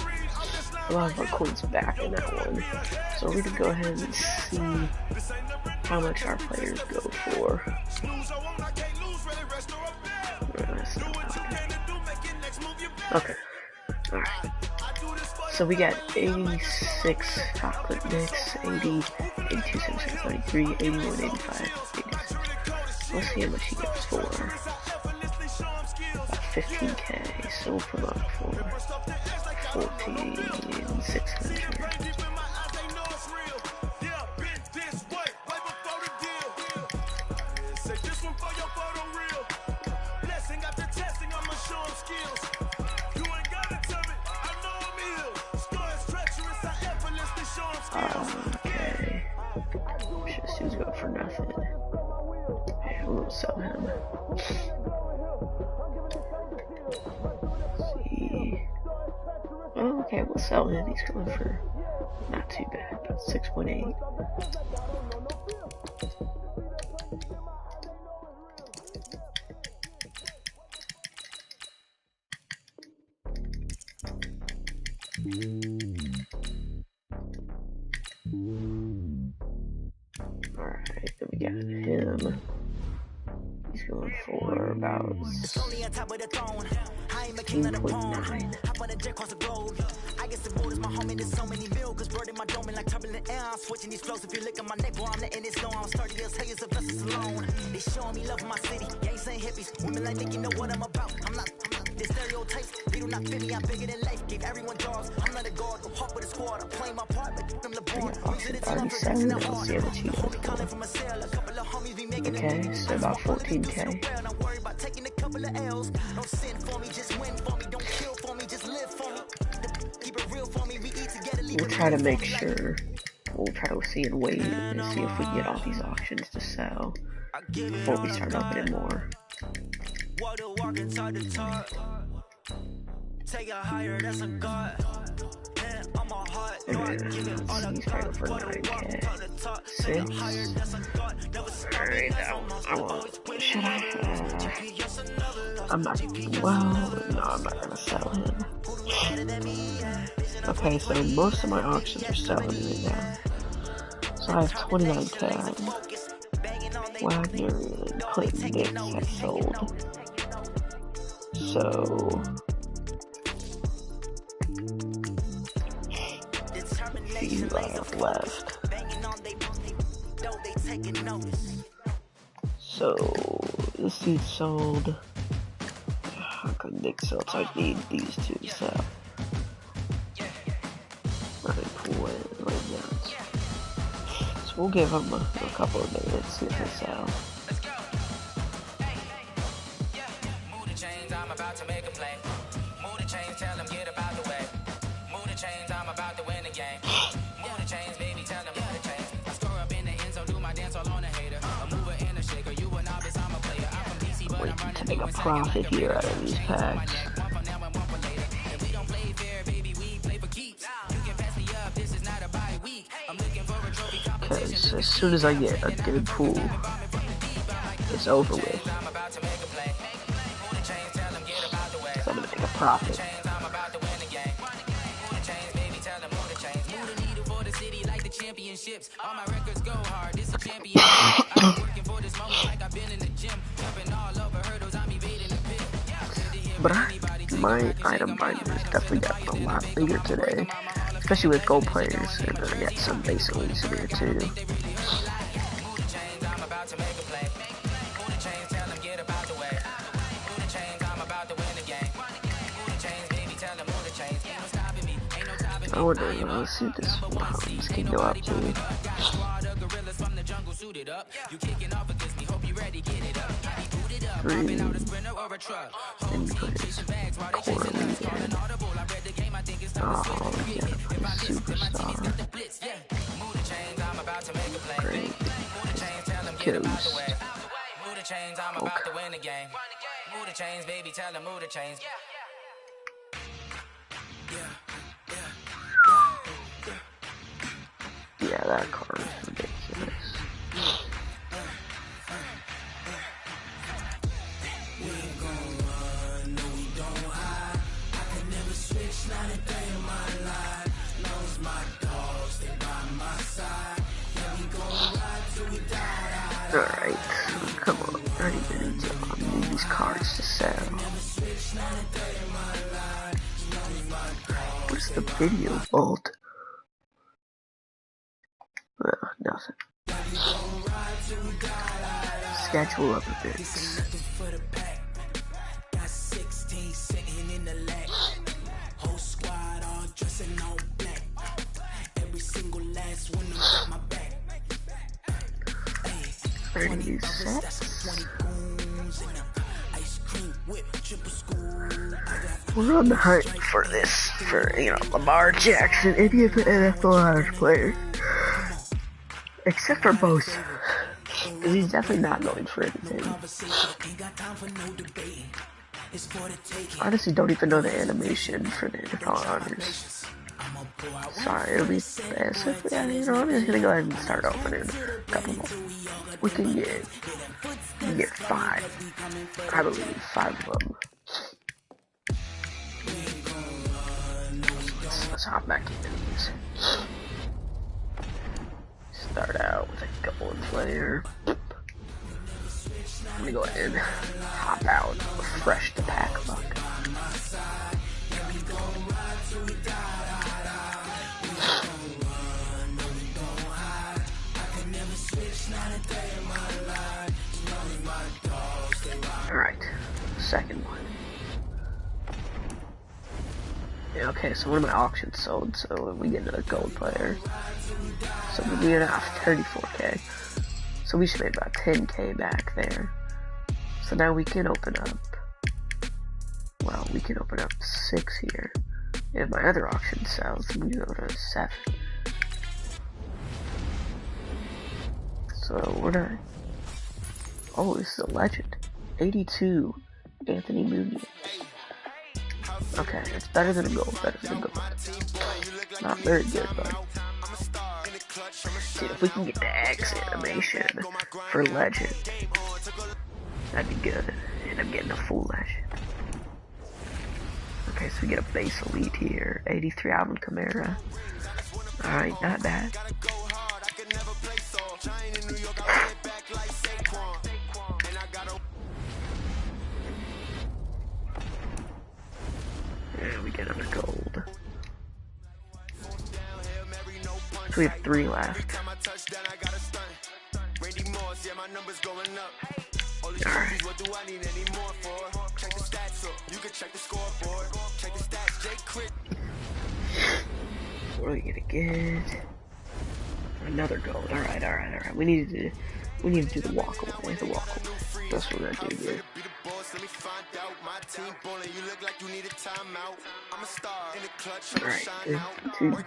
a lot of our coins back in that one. So we're gonna go ahead and see how much our players go for. Okay. Alright. So we got 86 chocolate mix, 80, 82, 76, 93, 81, 85, 86. Let's see how much he gets for. About 15K, sold for like for 14,600. Okay. Just who's going for nothing. I'm gonna sell him. Let's see. Oh, okay, we'll sell him. He's going for not too bad, but 6.8. Alright, then we got him. He's going for about 16.9. I guess the road is my home and there's so many mil, cause bird in my dome and like turbulent air. I'm switching these flows. If you look at my neck, boy, I'm letting it slow. I'm 30 years, hey, it's a vessel alone. They showing me love in my city. Yeah, ain't saying hippies. Women like think you know what I'm about. I'm not. They stereotypes, they do not fit me. I'm bigger than life. Gave everyone jobs. I'm not a guard. Go hard with a squad. I'm playing my part, but I'm LeBron. Okay, so about 14K. Don't worry about taking a couple of L's. Don't sin for me, just win for me. Don't kill for me, just live for me. Keep it real for me. We eat together. We'll try to make sure. We'll try to see and wait and see if we can get all these auctions to sell before we start opening more. Take a higher, that's a god. And then he's trying for 9K. 6. Alright, I won't. Should I have? I'm not. Well, no, I'm not gonna sell him. Okay, so most of my auctions are selling right now. So I have 29K. Wagner and Clayton Dix have sold. So few I have left. So this dude sold. How could Nick sell? So I need these two to sell. So we'll give them a couple of minutes, see if they sell. Waiting to make a profit here out of these packs. Because as soon as I get a good pool, it's over with. So I'm gonna make a profit. But my item binder definitely got a lot bigger today, especially with gold players, and I got some basic leagues in here too. I wonder, let's see what this can go up to. 3, and put his core lead in. Oh, yeah, superstar. Great. Ghost. Yeah, that card is ridiculous. Alright, come on, I need these cards to sell. What's the video vault? Nothing. Schedule up a bit. 36. We're on the hunt for this, for, you know, Lamar Jackson, any of the NFL players. Except for Bosa. Because he's definitely not going for anything. Honestly, don't even know the animation for the NFL honors. Sorry, it'll be best if we, you know, I'm just gonna go ahead and start opening a couple more. We can get 5. I believe 5 of them. Let's hop back into these. Start out with a gold player. I'm gonna go ahead and hop out, refresh the pack book. Alright, second one. Yeah, okay, so one of my auctions sold, so we get another gold player. So we are now 34k. So we should make about 10k back there. So now we can open up, well, we can open up 6 here. If my other auction sells, we go to 7. So we're not, oh, this is a legend. 82, Anthony Mooney. Okay, it's better than a gold, Not very good, but dude, if we can get the X animation for legend, that'd be good. And I'm getting a full legend. Okay, so we get a base elite here. 83 Alvin Kamara. Alright, not bad. Yeah, we get another gold. So we have 3 left. Alright. What are we gonna get? Another gold. Alright. We need to do the walk away. That's what we're gonna do here. Alright, 2, 1.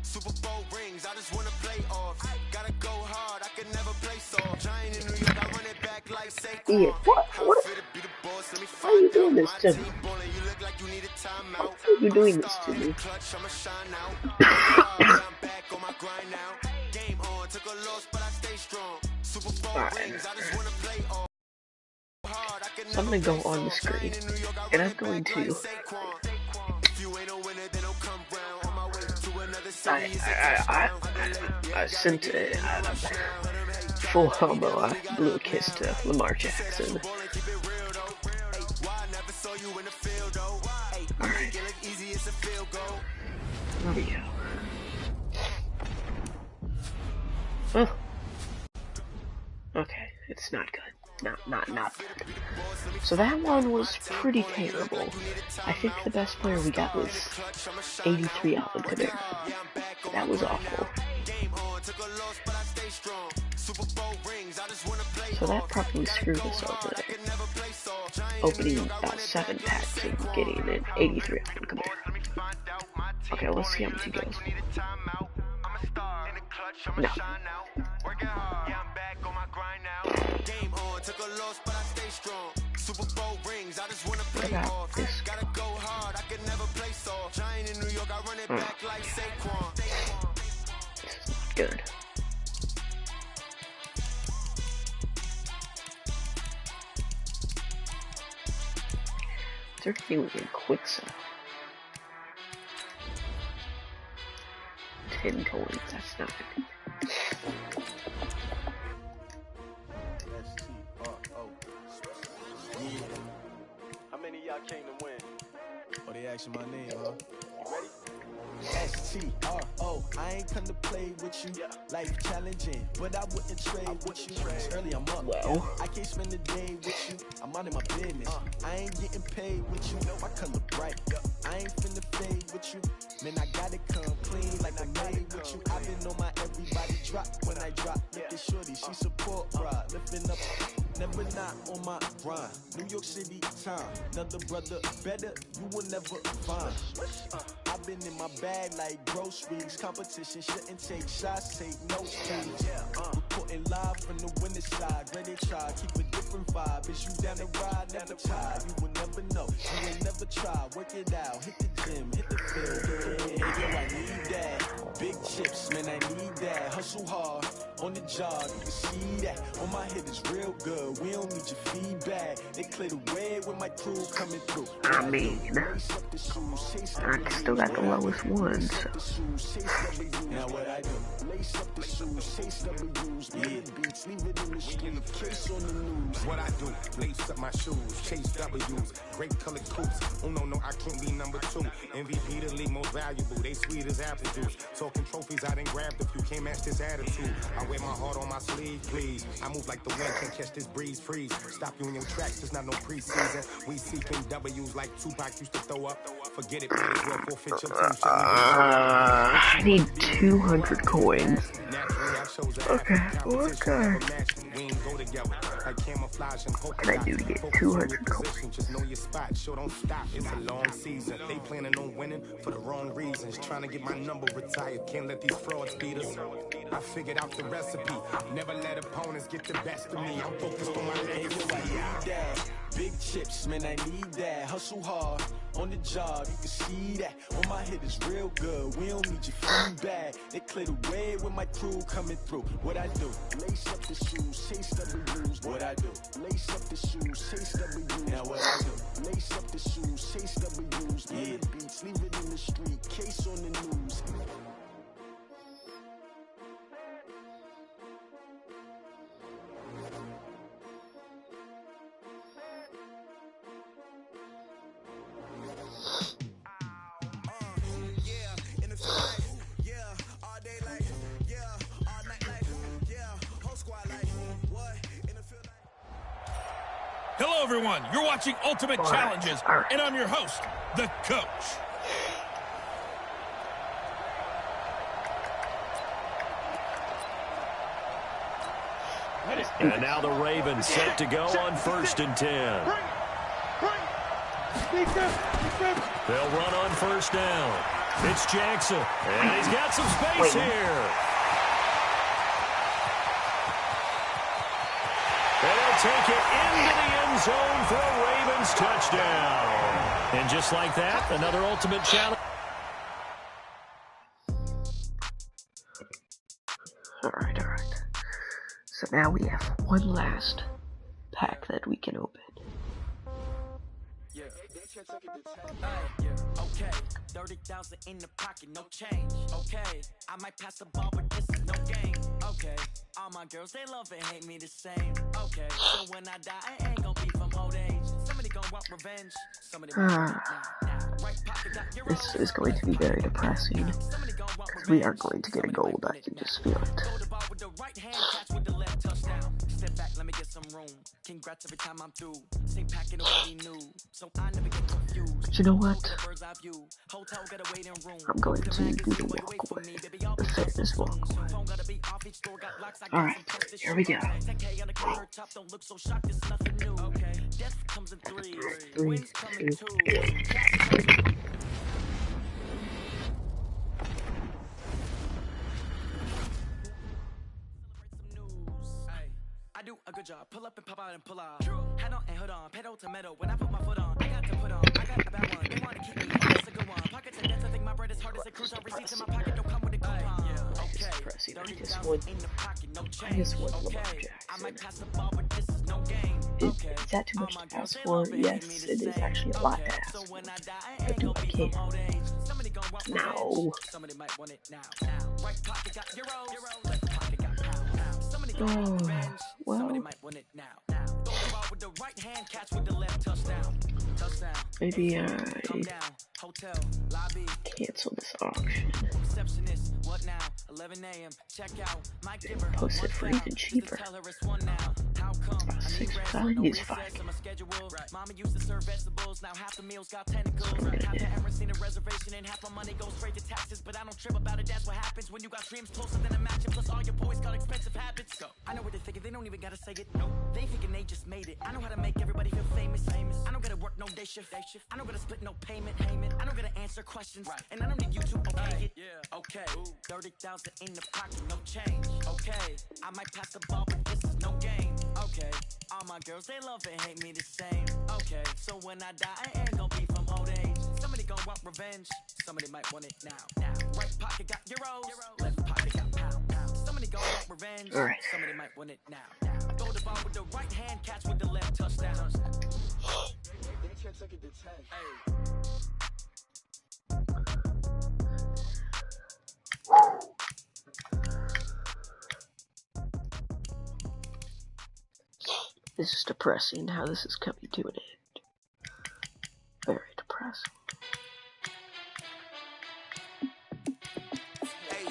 Super Bowl rings, I just wanna play off. Gotta go hard, I can never play soft. Giant in New York, I run it back like Saquon. Yeah, what? Why are you doing this to me? Why are you doing this to me? Alright. So I'm gonna go on the screen, and I'm going to I sent a full homo, I blew a kiss to Lamar Jackson. Alright. There we go. Well. Okay, it's not good. Not good. So that one was pretty terrible. I think the best player we got was 83 Alvin Kamara. That was awful. So that probably screwed us over there. Opening about 7 packs and getting an 83 Alvin Kamara. Okay, let's see how much he goes. No. What about this? This is not good. Is there anything we can quick sell? 10 coins, that's not good. How many y'all came to win? Oh, they asking my name, huh? You ready? STRO. I ain't come to play with you. Life challenging, but I wouldn't trade with you. Early I'm up. Well. I can't spend the day with you. I'm minding my business. I ain't getting paid with you. My color bright. I ain't finna fade with you. Man, I gotta come clean like I made with you. I've been on my everybody drop when I drop. Look at shorty, she support ride. Lifting up, never not on my grind. New York City time. Another brother better, you will never find. I've been in my bag like groceries. Competition shouldn't take shots, take no streams. Reporting live from the winning side. Ready to try, keep a different vibe. Is you down the ride, never tired. You will never know, you will never try. Work it out, hit the gym, hit the field. Hey, yo, I need that. Big chips, man, I need that. Hustle hard, on the job, you can see that. On my head is real good, we don't need your feedback. They clear the way with my crew coming through. I mean, I still got the lowest ones. Now what I do, lace up the shoes, chase W's, beats, leave it in the street, case on the news. What I do, lace up my shoes, chase W's, great colored coops. Oh no, I can't be number 2. MVP the league most valuable, they sweet as apple juice. Talking trophies, I done grabbed a few, can't match this attitude. I wear my heart on my sleeve, please. I move like the wind, can't catch this breeze, freeze. Stop you in your tracks, there's not no preseason. We seeking W's like Tupac used to throw up. Forget it, might as well forfeit your team. I need 200 coins. Okay. What can I do to get 200 coins? Just know your spot, sure don't stop. It's a long season. They planning on winning for the wrong reasons. Trying to get my number retired. Can't let these frauds beat us. I figured out the recipe. Never let opponents get the best of me. I'm focused on my legacy. Big chips, man, I need that. Hustle hard, on the job, you can see that. On my head is real good, we don't need your feedback. They clear the way with my crew coming through. What I do, lace up the shoes, chase W's. What I do, lace up the shoes, chase W's. Now what I do, lace up the shoes, chase W's. Beats, leave it in the street, case on the news. Hello, everyone. You're watching Ultimate Challenges, and I'm your host, the Coach. And now the Ravens set to go on 1st and 10. They'll run on 1st down. It's Jackson, and he's got some space here. They'll take it into the end zone for a Ravens touchdown. And just like that, another Ultimate Challenge. All right. So now we have one last pack that we can open. Okay, 30,000 in the pocket, no change. Okay, I might pass the ball, but this is no game. Okay, all my girls, they love and hate me the same. Okay, so when I die, I ain't gonna be from old age. Somebody gonna want revenge. Somebody This is going to be very depressing, because we aren't going to get a gold, I can just feel it. Step back, let me get some room. Congrats every time I'm through. Same packet already new, so I never get confused. But you know what? I'm going to do the walkway. The fairness walkway. Alright, here we go. 3, 2, I do a good job. Pull up and pop out and pull out. Head on and hood on. Pedal to metal. When I put my foot on, I got to put on. I got a bad one. They want to keep me. That's a good one. Pockets and debts. I think my bread is hard as a cruise on. Receipts in my pocket don't come with a coupon. Okay. I just want Lamar Jackson. Is that too much to ask for? Yes, it is actually a lot to ask for. But do I care? No. Oh, well, maybe I Hotel, lobby. Cancel this auction. Receptionist, what now? 11 a.m. Check out. My giver. Post it for even cheaper. How come? $6 fine. Mama used to serve vegetables. Now half the meals got tentacles. Half the ever seen a reservation and half my money goes straight to taxes. But I don't trip about it. That's what happens when you got dreams closer than a match. Plus all your boys got expensive habits. Go. I know what they're thinking. They don't even gotta say it. No, they thinking they just made it. I know how to make everybody feel famous. I don't gotta work no day shift. I don't gotta split no payment. I don't gotta answer questions. And I don't need you to okay it. Yeah. Okay. 30,000 in the pocket, no change. Okay. I might pass the ball, but this is no game. Okay. All my girls, they love and hate me the same. Okay. So when I die, I ain't gonna be from old age. Somebody gon' want revenge. Somebody might want it now. Right pocket got euros. Left pocket got pounds. Somebody gon' want revenge. All right. Somebody might want it now. Throw the ball with the right hand, catch with the left, touchdown. Hey. This is depressing how this is coming to an end. Very depressing. Hey,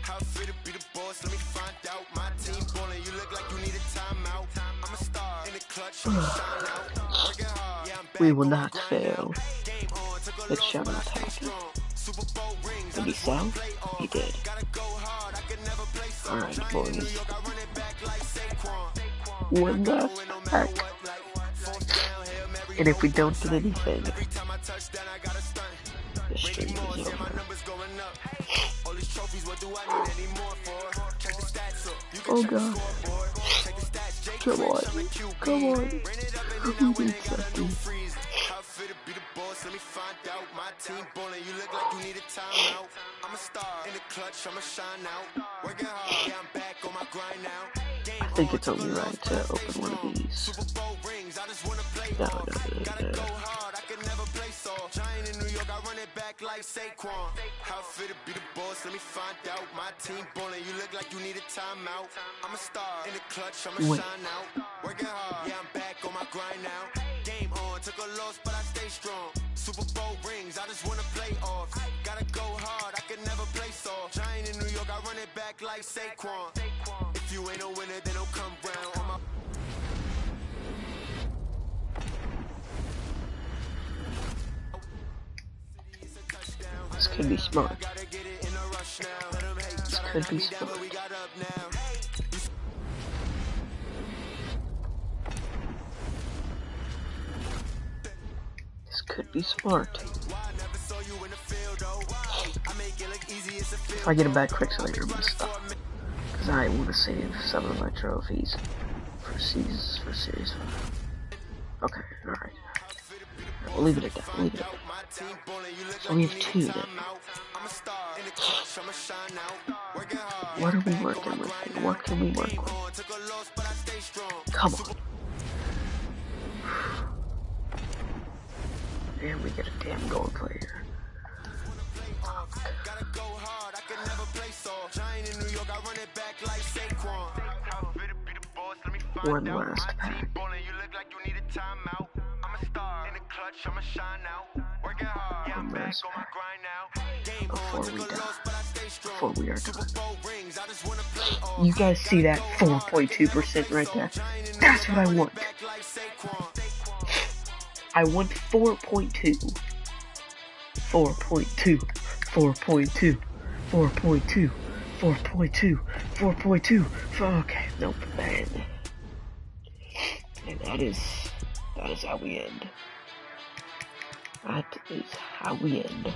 how fit to be the boss? Let me find out. My team ballin', you look like you need a timeout. I'm a star in the clutch, I'm shine out. Working hard, yeah, I'm back. We will not fail. Let's shout out Tackle. Did he sell? He did. Alright, boys. One last pack. And if we don't do anything, the stream is over. Oh god. Come on. Come on. Who needs something? Let me find out. My team ballin', you look like you need a timeout. I'm a star in the clutch, I'ma shine out. Working hard, yeah, I'm back on my grind now. I think it's only right to open one of these. No. Gotta go hard, I can never play soft. Giant in New York, I run it back like Saquon. How fit to be the boss, let me find out. My team ballin', you look like you need a timeout. I'm a star in the clutch, I'ma shine out. Working hard, yeah, I'm back on my grind now. Game on, took a loss, but I stay strong. Super Bowl rings, I just wanna play off. Gotta go hard, I can never play soft. Giant in New York, I run it back like Saquon. If you ain't a winner, then don't come round. On my this could be smart. This could be smart. This could be smart. If I get a bad quick later, I'm gonna stop. Because I want to save some of my trophies for Series 5. Okay, alright. We'll leave it at that. We'll leave it at that. So we have 2 then. What are we working with? What can we work with? Come on. And we get a damn gold player. Gotta go hard, I can never play soft. Giant in New York, I run it back like Saquon. One last pack. You look like you need a timeout. I'm a star in the clutch, I'ma shine out. Working hard, yeah, I'm back on my grind now. Game on, took a loss, but I stay strong. Before we are done. You guys see that 4.2% right there? That's what I want. I want 4.2. 4.2. 4.2. 4.2. 4.2. 4.2. Okay, nope, and that is how we end. That is how we end.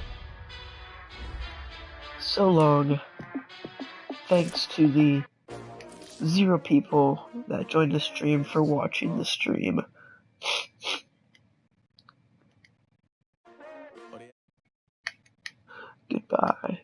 So long. Thanks to the 0 people that joined the stream for watching the stream. Goodbye.